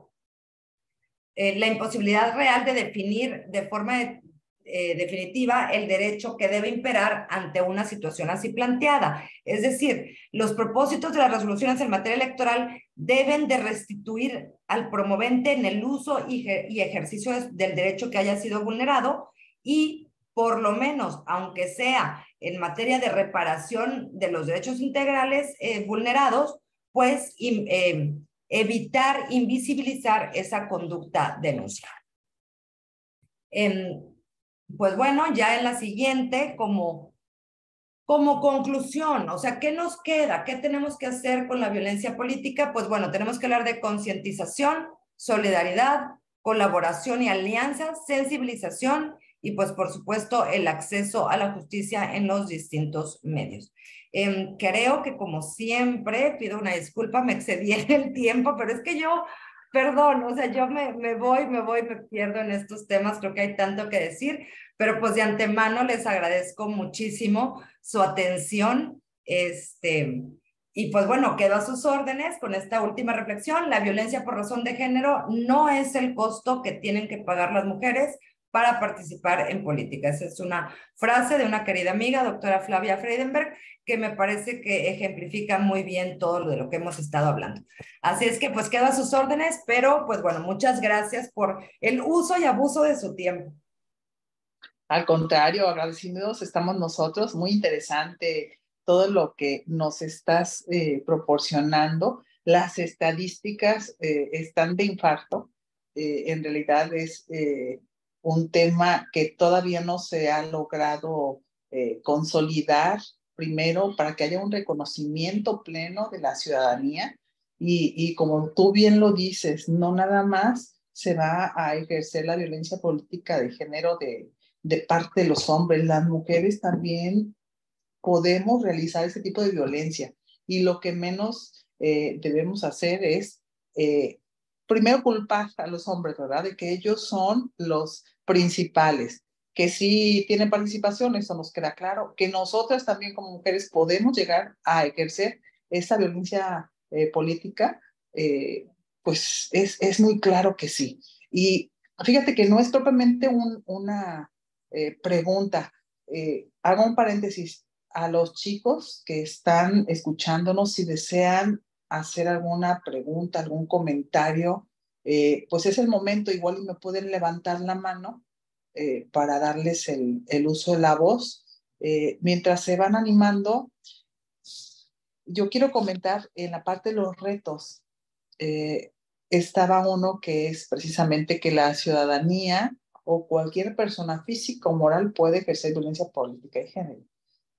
la imposibilidad real de definir de forma definitiva el derecho que debe imperar ante una situación así planteada. Es decir, los propósitos de las resoluciones en materia electoral deben de restituir al promovente en el uso y ejercicio del derecho que haya sido vulnerado y por lo menos, aunque sea en materia de reparación de los derechos integrales vulnerados, pues evitar invisibilizar esa conducta denunciada. Pues bueno, ya en la siguiente, como conclusión, o sea, ¿qué nos queda? ¿Qué tenemos que hacer con la violencia política? Pues bueno, tenemos que hablar de concientización, solidaridad, colaboración y alianzas, sensibilización y pues por supuesto el acceso a la justicia en los distintos medios. Creo que como siempre, pido una disculpa, me excedí en el tiempo, pero es que yo, perdón, o sea, yo me pierdo en estos temas, creo que hay tanto que decir, pero pues de antemano les agradezco muchísimo su atención, y pues bueno, quedo a sus órdenes con esta última reflexión. La violencia por razón de género no es el costo que tienen que pagar las mujeres para participar en política. Esa es una frase de una querida amiga, doctora Flavia Freidenberg, que me parece que ejemplifica muy bien todo lo de lo que hemos estado hablando. Así es que pues quedo a sus órdenes, pero pues bueno, muchas gracias por el uso y abuso de su tiempo. Al contrario, agradecidos estamos nosotros, muy interesante todo lo que nos estás proporcionando. Las estadísticas están de infarto. En realidad es un tema que todavía no se ha logrado consolidar, primero para que haya un reconocimiento pleno de la ciudadanía y como tú bien lo dices, no nada más se va a ejercer la violencia política de género de parte de los hombres, las mujeres también podemos realizar ese tipo de violencia y lo que menos debemos hacer es primero culpar a los hombres, ¿verdad? De que ellos son los principales, que sí tienen participación, eso nos queda claro, que nosotras también como mujeres podemos llegar a ejercer esa violencia política, pues es muy claro que sí. Y fíjate que no es propiamente una pregunta. Hago un paréntesis a los chicos que están escuchándonos, si desean hacer alguna pregunta, algún comentario, pues es el momento, igual me pueden levantar la mano para darles el uso de la voz. Mientras se van animando, yo quiero comentar en la parte de los retos. Estaba uno que es precisamente que la ciudadanía o cualquier persona física o moral puede ejercer violencia política y género.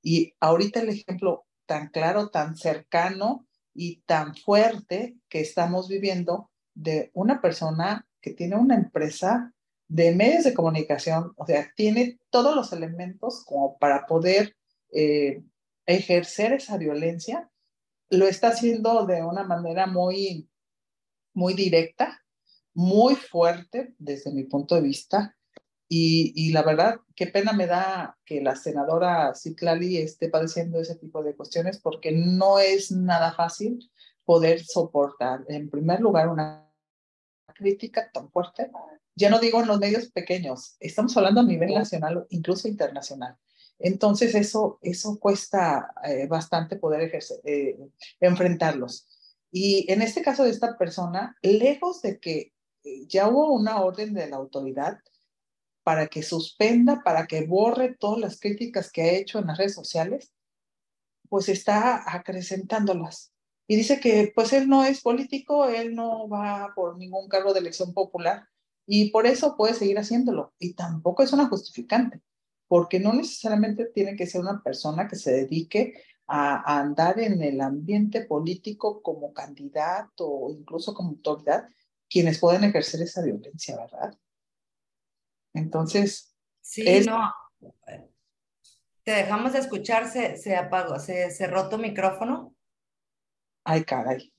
Y ahorita el ejemplo tan claro, tan cercano y tan fuerte que estamos viviendo de una persona que tiene una empresa de medios de comunicación, o sea, tiene todos los elementos como para poder ejercer esa violencia, lo está haciendo de una manera muy, muy directa, muy fuerte desde mi punto de vista. Y la verdad, qué pena me da que la senadora Citlali esté padeciendo ese tipo de cuestiones porque no es nada fácil poder soportar, en primer lugar, una crítica tan fuerte. Ya no digo en los medios pequeños, estamos hablando a nivel nacional, incluso internacional. Entonces eso cuesta bastante poder enfrentarlos. Y en este caso de esta persona, lejos de que ya hubo una orden de la autoridad para que suspenda, para que borre todas las críticas que ha hecho en las redes sociales, pues está acrecentándolas. Y dice que pues él no es político, él no va por ningún cargo de elección popular y por eso puede seguir haciéndolo. Y tampoco es una justificante, porque no necesariamente tiene que ser una persona que se dedique a andar en el ambiente político como candidato o incluso como autoridad, quienes pueden ejercer esa violencia, ¿verdad? Entonces, Sí, es... no. Te dejamos de escuchar, se apagó, se cerró tu micrófono. Ay, caray.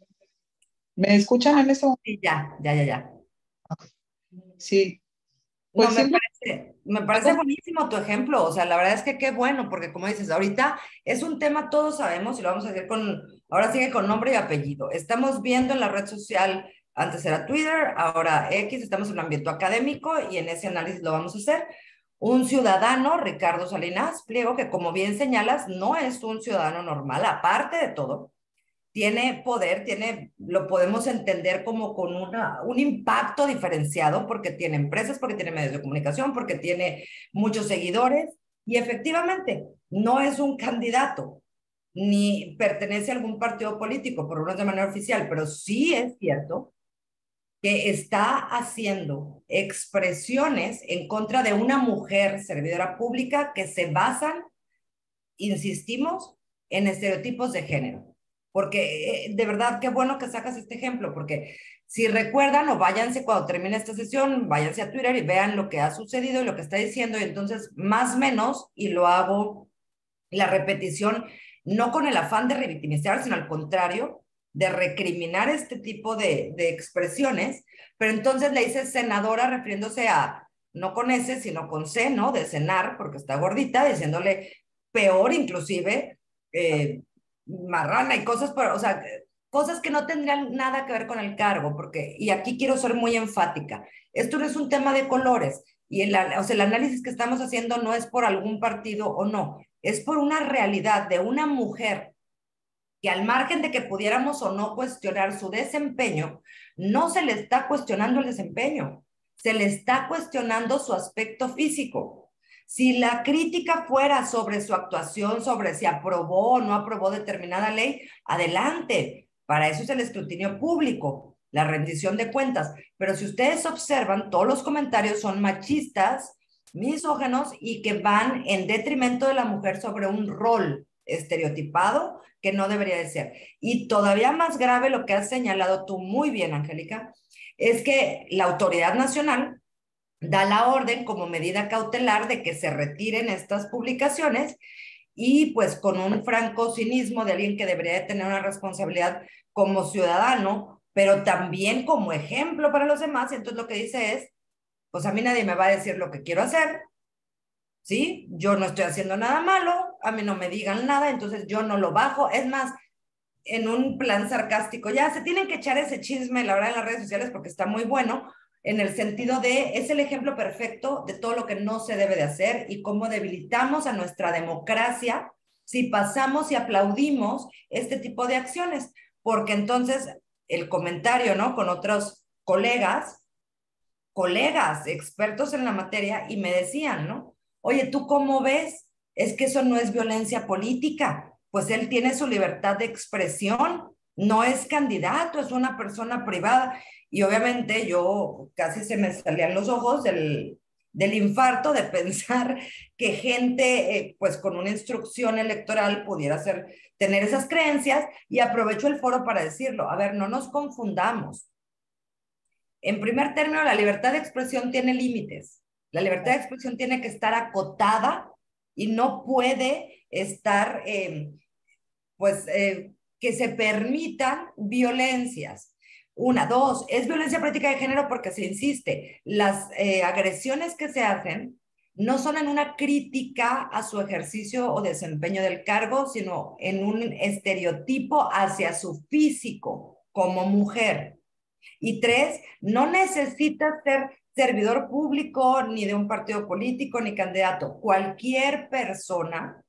¿Me escuchan en ese momento? Sí, ya. Sí, No, pues siempre... me parece buenísimo tu ejemplo, o sea, la verdad es que qué bueno, porque como dices, ahorita es un tema, todos sabemos, y lo vamos a hacer con, ahora sigue con nombre y apellido. Estamos viendo en la red social, antes era Twitter, ahora X, estamos en un ambiente académico y en ese análisis lo vamos a hacer. Un ciudadano, Ricardo Salinas Pliego, que como bien señalas, no es un ciudadano normal, aparte de todo tiene poder, lo podemos entender como con un impacto diferenciado porque tiene empresas, porque tiene medios de comunicación, porque tiene muchos seguidores y efectivamente no es un candidato ni pertenece a algún partido político, por lo menos de manera oficial, pero sí es cierto que está haciendo expresiones en contra de una mujer servidora pública que se basan, insistimos, en estereotipos de género. Porque de verdad, qué bueno que sacas este ejemplo, porque si recuerdan o váyanse cuando termine esta sesión, váyanse a Twitter y vean lo que ha sucedido y lo que está diciendo, y entonces más o menos, y lo hago la repetición, no con el afán de revictimizar, sino al contrario, de recriminar este tipo de expresiones, pero entonces le dice senadora refiriéndose a, no con S, sino con C, ¿no? De cenar, porque está gordita, diciéndole peor inclusive, marrana y cosas, pero, o sea, cosas que no tendrían nada que ver con el cargo, porque, y aquí quiero ser muy enfática, esto no es un tema de colores, y o sea, el análisis que estamos haciendo no es por algún partido o no, es por una realidad de una mujer que al margen de que pudiéramos o no cuestionar su desempeño, no se le está cuestionando el desempeño, se le está cuestionando su aspecto físico. Si la crítica fuera sobre su actuación, sobre si aprobó o no aprobó determinada ley, adelante. Para eso es el escrutinio público, la rendición de cuentas. Pero si ustedes observan, todos los comentarios son machistas, misógenos y que van en detrimento de la mujer sobre un rol estereotipado que no debería de ser. Y todavía más grave lo que has señalado tú muy bien, Angélica, es que la autoridad nacional da la orden como medida cautelar de que se retiren estas publicaciones y pues con un franco cinismo de alguien que debería de tener una responsabilidad como ciudadano, pero también como ejemplo para los demás. Y entonces lo que dice es, pues a mí nadie me va a decir lo que quiero hacer, ¿sí? Yo no estoy haciendo nada malo, a mí no me digan nada, entonces yo no lo bajo. Es más, en un plan sarcástico, ya se tienen que echar ese chisme, la verdad, en las redes sociales porque está muy bueno, en el sentido de, es el ejemplo perfecto de todo lo que no se debe de hacer y cómo debilitamos a nuestra democracia si pasamos y aplaudimos este tipo de acciones, porque entonces el comentario, ¿no? Con otros colegas expertos en la materia y me decían, ¿no? Oye, ¿tú cómo ves? Es que eso no es violencia política, pues él tiene su libertad de expresión, no es candidato, es una persona privada. Y obviamente yo casi se me salían los ojos del infarto de pensar que gente pues con una instrucción electoral pudiera tener esas creencias y aprovecho el foro para decirlo. A ver, no nos confundamos. En primer término, la libertad de expresión tiene límites. La libertad de expresión tiene que estar acotada y no puede estar, que se permitan violencias. Una, dos, es violencia política de género porque se insiste, las agresiones que se hacen no son en una crítica a su ejercicio o desempeño del cargo, sino en un estereotipo hacia su físico como mujer. Y tres, no necesitas ser servidor público, ni de un partido político, ni candidato. Cualquier persona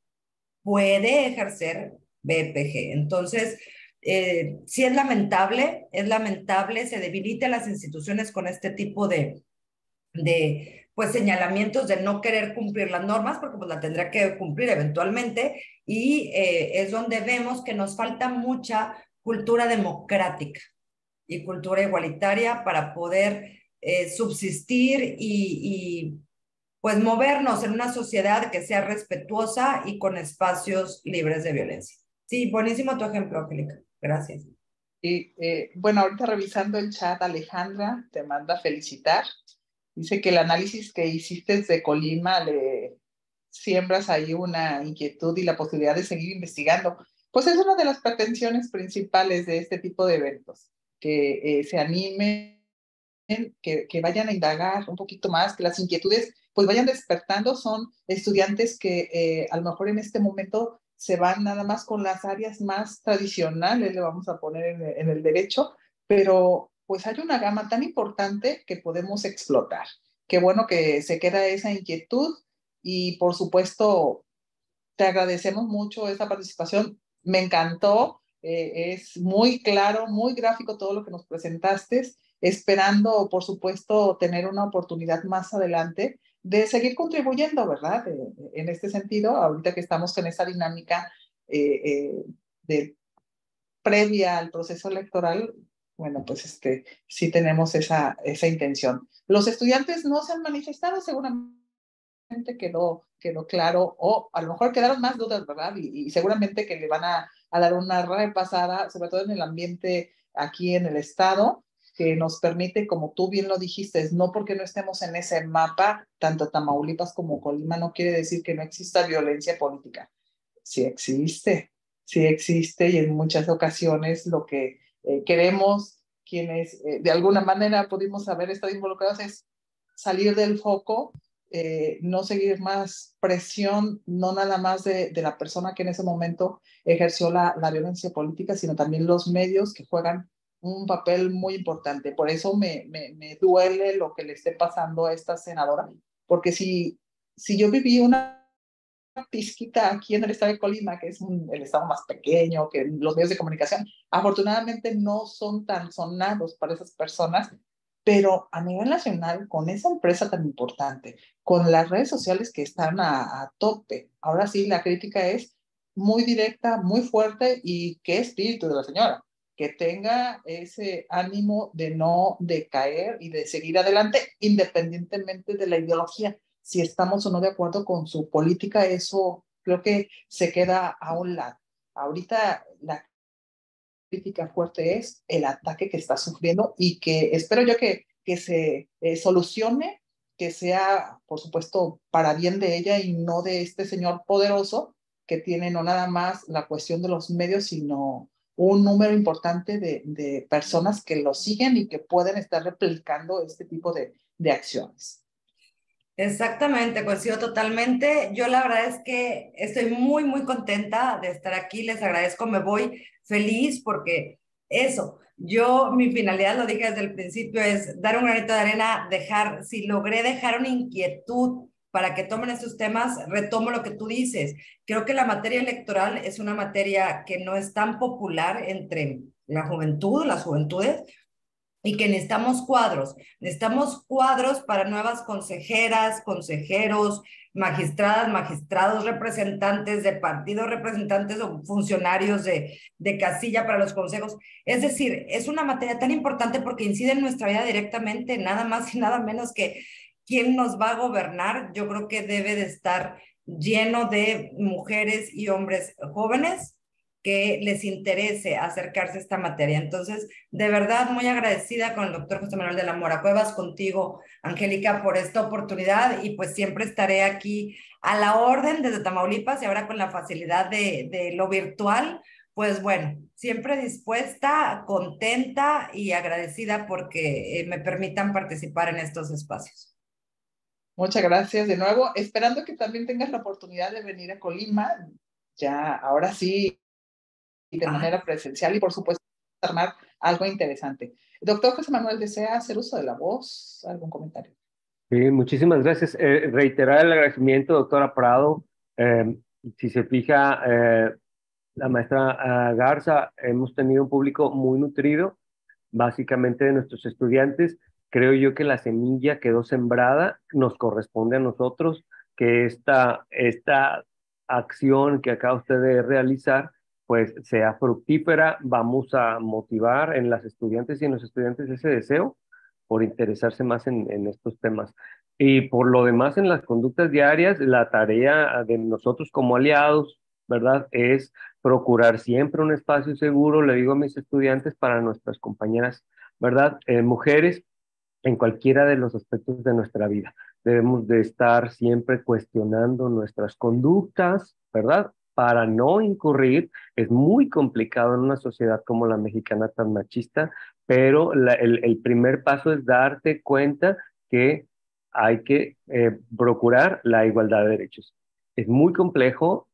puede ejercer BPG. Entonces, sí es lamentable, se debilitan las instituciones con este tipo de pues señalamientos de no querer cumplir las normas, porque pues la tendrá que cumplir eventualmente, y es donde vemos que nos falta mucha cultura democrática y cultura igualitaria para poder subsistir pues movernos en una sociedad que sea respetuosa y con espacios libres de violencia. Sí, buenísimo tu ejemplo, Angélica. Gracias. Y bueno, ahorita revisando el chat, Alejandra te manda felicitar. Dice que el análisis que hiciste de Colima le siembras ahí una inquietud y la posibilidad de seguir investigando. Pues es una de las pretensiones principales de este tipo de eventos, que se animen, que vayan a indagar un poquito más, que las inquietudes pues vayan despertando. Son estudiantes que a lo mejor en este momento se van nada más con las áreas más tradicionales, le vamos a poner en el derecho, pero pues hay una gama tan importante que podemos explotar. Qué bueno que se queda esa inquietud y por supuesto te agradecemos mucho esta participación. Me encantó, es muy claro, muy gráfico todo lo que nos presentaste, esperando por supuesto tener una oportunidad más adelante de seguir contribuyendo, ¿verdad? En este sentido, ahorita que estamos en esa dinámica de previa al proceso electoral, bueno, pues sí tenemos esa intención. Los estudiantes no se han manifestado, seguramente quedó claro, o a lo mejor quedaron más dudas, ¿verdad? Y seguramente que le van a dar una repasada, sobre todo en el ambiente aquí en el estado, que nos permite, como tú bien lo dijiste, no porque no estemos en ese mapa, tanto Tamaulipas como Colima, no quiere decir que no exista violencia política. Sí existe y en muchas ocasiones lo que queremos, quienes de alguna manera pudimos haber estado involucrados, es salir del foco, no seguir más presión, no nada más de la persona que en ese momento ejerció la violencia política, sino también los medios que juegan un papel muy importante. Por eso me duele lo que le esté pasando a esta senadora, porque si yo viví una pizquita aquí en el estado de Colima, que es el estado más pequeño, que los medios de comunicación afortunadamente no son tan sonados para esas personas, pero a nivel nacional, con esa empresa tan importante, con las redes sociales que están a tope, ahora sí la crítica es muy directa, muy fuerte, y qué espíritu de la señora, que tenga ese ánimo de no decaer y de seguir adelante independientemente de la ideología. Si estamos o no de acuerdo con su política, eso creo que se queda a un lado. Ahorita la crítica fuerte es el ataque que está sufriendo y que espero yo que se solucione, que sea, por supuesto, para bien de ella y no de este señor poderoso que tiene no nada más la cuestión de los medios, sino un número importante de personas que lo siguen y que pueden estar replicando este tipo de acciones. Exactamente, coincido totalmente. Yo la verdad es que estoy muy, muy contenta de estar aquí. Les agradezco, me voy feliz porque mi finalidad, lo dije desde el principio, es dar un granito de arena, si logré dejar una inquietud para que tomen estos temas, retomo lo que tú dices. Creo que la materia electoral es una materia que no es tan popular entre la juventud, las juventudes, y que necesitamos cuadros para nuevas consejeras, consejeros, magistradas, magistrados, representantes de partidos, representantes o funcionarios de casilla para los consejos. Es decir, es una materia tan importante porque incide en nuestra vida directamente, nada más y nada menos que quién nos va a gobernar. Yo creo que debe de estar lleno de mujeres y hombres jóvenes que les interese acercarse a esta materia. Entonces, de verdad, muy agradecida con el doctor José Manuel de la Mora Cuevas, contigo, Angélica, por esta oportunidad y pues siempre estaré aquí a la orden desde Tamaulipas y ahora con la facilidad de lo virtual, pues bueno, siempre dispuesta, contenta y agradecida porque me permitan participar en estos espacios. Muchas gracias de nuevo, esperando que también tengas la oportunidad de venir a Colima, ya ahora sí, de manera presencial y por supuesto armar algo interesante. Doctor José Manuel, ¿desea hacer uso de la voz? ¿Algún comentario? Sí, muchísimas gracias. Reiterar el agradecimiento, doctora Prado. Si se fija, la maestra Garza, hemos tenido un público muy nutrido, básicamente de nuestros estudiantes. Creo yo que la semilla quedó sembrada, nos corresponde a nosotros que esta acción que acaba usted de realizar, pues sea fructífera. Vamos a motivar en las estudiantes y en los estudiantes ese deseo por interesarse más en estos temas. Y por lo demás, en las conductas diarias, la tarea de nosotros como aliados, ¿verdad? Es procurar siempre un espacio seguro, le digo a mis estudiantes, para nuestras compañeras, ¿verdad? Mujeres, en cualquiera de los aspectos de nuestra vida. Debemos de estar siempre cuestionando nuestras conductas, ¿verdad? Para no incurrir, es muy complicado en una sociedad como la mexicana tan machista, pero el primer paso es darte cuenta que hay que procurar la igualdad de derechos. Es muy complejo,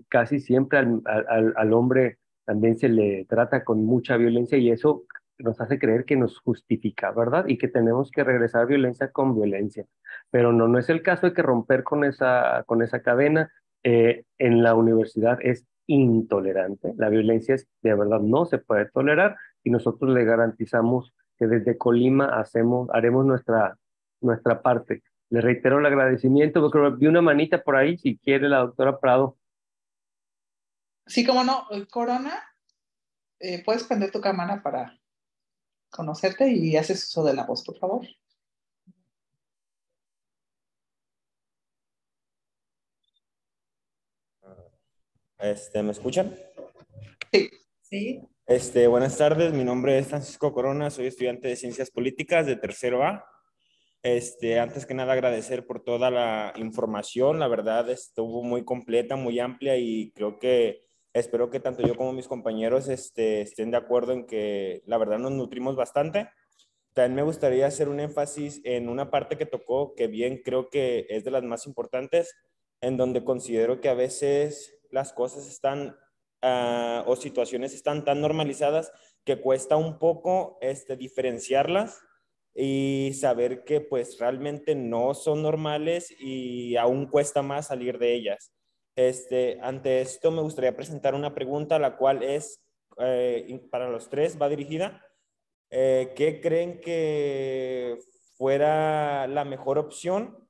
casi siempre al hombre también se le trata con mucha violencia y eso nos hace creer que nos justifica, ¿verdad? Y que tenemos que regresar violencia con violencia. Pero no, no es el caso de que romper con esa cadena. En la universidad es intolerante. La violencia es, de verdad no se puede tolerar y nosotros le garantizamos que desde Colima haremos nuestra parte. Le reitero el agradecimiento, porque vi una manita por ahí, si quiere la doctora Prado. Sí, cómo no, Corona, puedes prender tu cámara para conocerte y haces uso de la voz, por favor. ¿Me escuchan? Sí. Sí. Buenas tardes, mi nombre es Francisco Corona, soy estudiante de Ciencias Políticas de tercero A. Antes que nada agradecer por toda la información, la verdad estuvo muy completa, muy amplia y espero que tanto yo como mis compañeros estén de acuerdo en que la verdad nos nutrimos bastante. También me gustaría hacer un énfasis en una parte que tocó, que bien creo que es de las más importantes, en donde considero que a veces las cosas están o situaciones están tan normalizadas que cuesta un poco diferenciarlas y saber que pues realmente no son normales y aún cuesta más salir de ellas. Ante esto me gustaría presentar una pregunta, la cual es para los tres, va dirigida. ¿Qué creen que fuera la mejor opción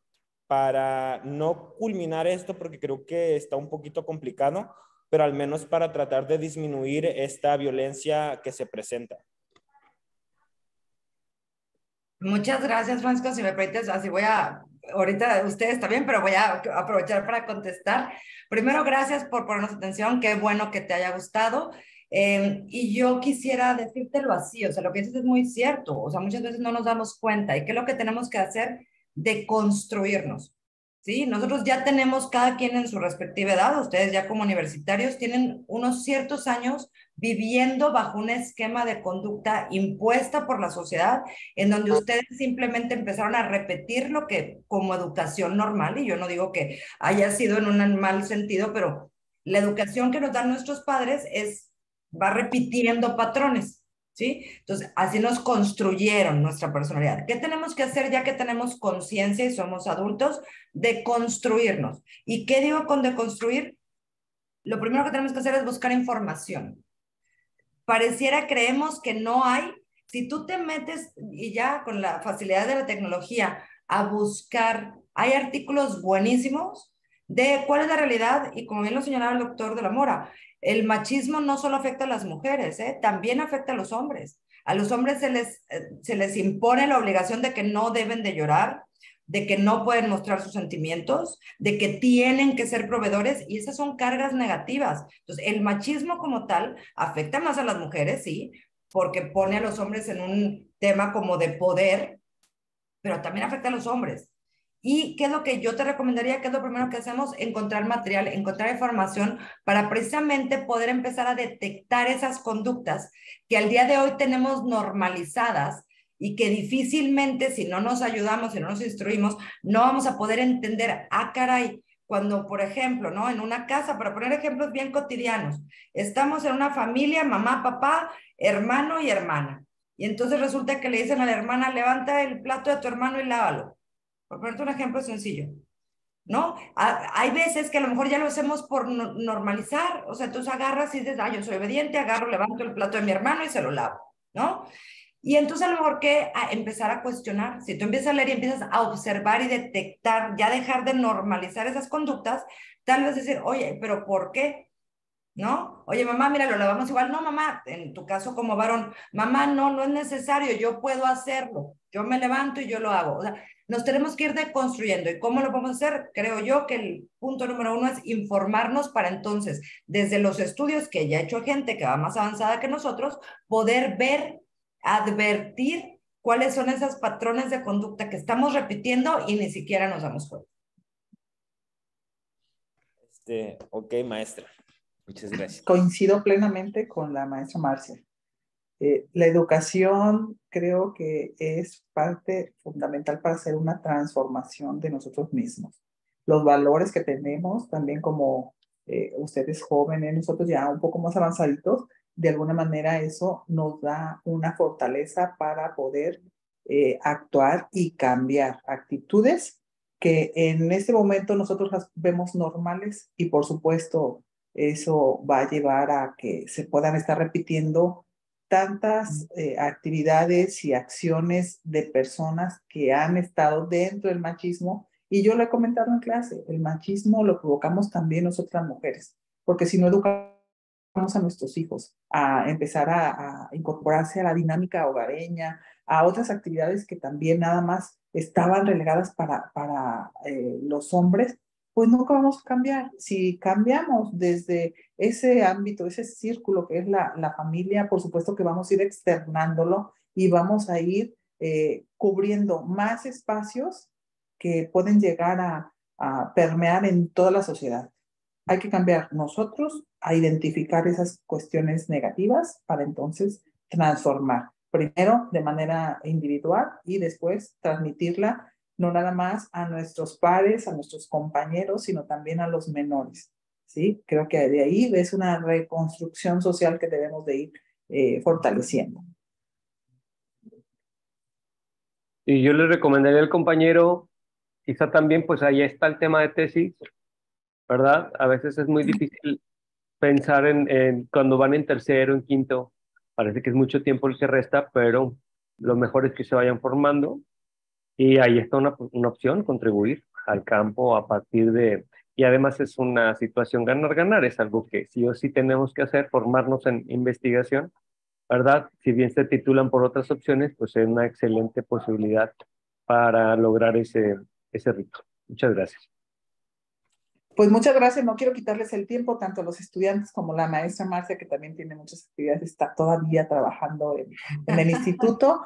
para no culminar esto? Porque creo que está un poquito complicado, pero al menos para tratar de disminuir esta violencia que se presenta. Muchas gracias, Francisco. Si me permites, así ahorita ustedes también, pero voy a aprovechar para contestar. Primero, gracias por ponernos atención. Qué bueno que te haya gustado. Y yo quisiera decírtelo así, o sea, lo que dices es muy cierto. O sea, muchas veces no nos damos cuenta. ¿Y qué es lo que tenemos que hacer? De construirnos. ¿Sí? Nosotros ya tenemos cada quien en su respectiva edad. Ustedes ya como universitarios tienen unos ciertos años viviendo bajo un esquema de conducta impuesta por la sociedad en donde ustedes simplemente empezaron a repetir lo que como educación normal, y yo no digo que haya sido en un mal sentido, pero la educación que nos dan nuestros padres va repitiendo patrones, ¿sí? Entonces, así nos construyeron nuestra personalidad. ¿Qué tenemos que hacer ya que tenemos conciencia y somos adultos? De construirnos. ¿Y qué digo con deconstruir? Lo primero que tenemos que hacer es buscar información. Pareciera, creemos que no hay. Si tú te metes y ya con la facilidad de la tecnología a buscar, hay artículos buenísimos de cuál es la realidad y como bien lo señalaba el doctor de la Mora, el machismo no solo afecta a las mujeres, también afecta a los hombres. A los hombres se les impone la obligación de que no deben de llorar, de que no pueden mostrar sus sentimientos, de que tienen que ser proveedores, y esas son cargas negativas. Entonces, el machismo como tal afecta más a las mujeres, sí, porque pone a los hombres en un tema como de poder, pero también afecta a los hombres. ¿Y qué es lo que yo te recomendaría? ¿Qué es lo primero que hacemos? Encontrar material, encontrar información para precisamente poder empezar a detectar esas conductas que al día de hoy tenemos normalizadas y que difícilmente, si no nos ayudamos, si no nos instruimos, no vamos a poder entender, ah, caray, cuando, por ejemplo, ¿no? En una casa, para poner ejemplos bien cotidianos, estamos en una familia, mamá, papá, hermano y hermana. Y entonces resulta que le dicen a la hermana, levanta el plato de tu hermano y lávalo. Por ponerte un ejemplo sencillo, ¿no? Hay veces que a lo mejor ya lo hacemos por normalizar, o sea, tú agarras y dices, ah, yo soy obediente, agarro, levanto el plato de mi hermano y se lo lavo, ¿no? Y entonces a lo mejor que empezar a cuestionar, si tú empiezas a leer y empiezas a observar y detectar, ya dejar de normalizar esas conductas, tal vez decir, oye, pero ¿por qué? ¿No? Oye, mamá, mira, lo lavamos igual. No, mamá, en tu caso como varón, mamá, no, no es necesario, yo puedo hacerlo. Yo me levanto y yo lo hago. O sea, nos tenemos que ir deconstruyendo. ¿Y cómo lo podemos hacer? Creo yo que el punto número uno es informarnos para entonces, desde los estudios que ya ha hecho gente que va más avanzada que nosotros, poder ver, advertir cuáles son esos patrones de conducta que estamos repitiendo y ni siquiera nos damos cuenta. Ok, maestra. Muchas gracias. Coincido plenamente con la maestra Marcia. La educación creo que es parte fundamental para hacer una transformación de nosotros mismos. Los valores que tenemos, también como ustedes jóvenes, nosotros ya un poco más avanzaditos, de alguna manera eso nos da una fortaleza para poder actuar y cambiar actitudes que en este momento nosotros las vemos normales, y por supuesto eso va a llevar a que se puedan estar repitiendo tantas actividades y acciones de personas que han estado dentro del machismo. Y yo lo he comentado en clase, el machismo lo provocamos también nosotras mujeres, porque si no educamos a nuestros hijos a empezar a incorporarse a la dinámica hogareña, a otras actividades que también nada más estaban relegadas para los hombres, pues nunca vamos a cambiar. Si cambiamos desde ese ámbito, ese círculo que es la familia, por supuesto que vamos a ir externándolo y vamos a ir cubriendo más espacios que pueden llegar a permear en toda la sociedad. Hay que cambiar nosotros a identificar esas cuestiones negativas para entonces transformar. Primero de manera individual y después transmitirla no nada más a nuestros pares, a nuestros compañeros, sino también a los menores. ¿Sí? Creo que de ahí es una reconstrucción social que debemos de ir fortaleciendo. Y yo le recomendaría al compañero, quizá también, pues ahí está el tema de tesis, ¿verdad? A veces es muy difícil pensar en cuando van en tercero, en quinto, parece que es mucho tiempo el que resta, pero lo mejor es que se vayan formando y ahí está una opción, contribuir al campo a partir de, y además es una situación ganar-ganar, es algo que sí o sí tenemos que hacer, formarnos en investigación, ¿verdad? Si bien se titulan por otras opciones, pues es una excelente posibilidad para lograr ese rito. Muchas gracias. Pues muchas gracias, no quiero quitarles el tiempo, tanto a los estudiantes como la maestra Marcia, que también tiene muchas actividades, está todavía trabajando en el instituto.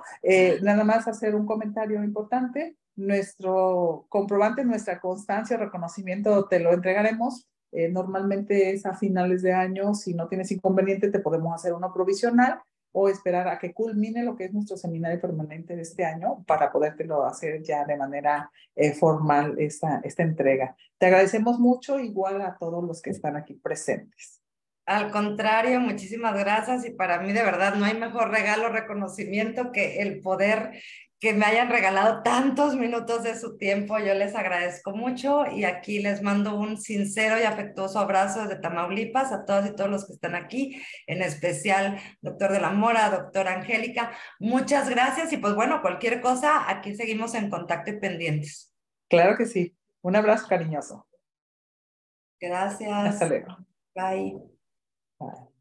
Nada más hacer un comentario importante, nuestro comprobante, nuestra constancia, reconocimiento, te lo entregaremos. Normalmente es a finales de año, si no tienes inconveniente, te podemos hacer uno provisional o esperar a que culmine lo que es nuestro seminario permanente de este año para podértelo hacer ya de manera formal esta entrega. Te agradecemos mucho, igual a todos los que están aquí presentes. Al contrario, muchísimas gracias, y para mí de verdad no hay mejor regalo, reconocimiento que el poder que me hayan regalado tantos minutos de su tiempo. Yo les agradezco mucho y aquí les mando un sincero y afectuoso abrazo desde Tamaulipas a todas y todos los que están aquí, en especial doctor de la Mora, doctora Angélica. Muchas gracias y pues bueno, cualquier cosa, aquí seguimos en contacto y pendientes. Claro que sí. Un abrazo cariñoso. Gracias. Hasta luego. Bye. Bye.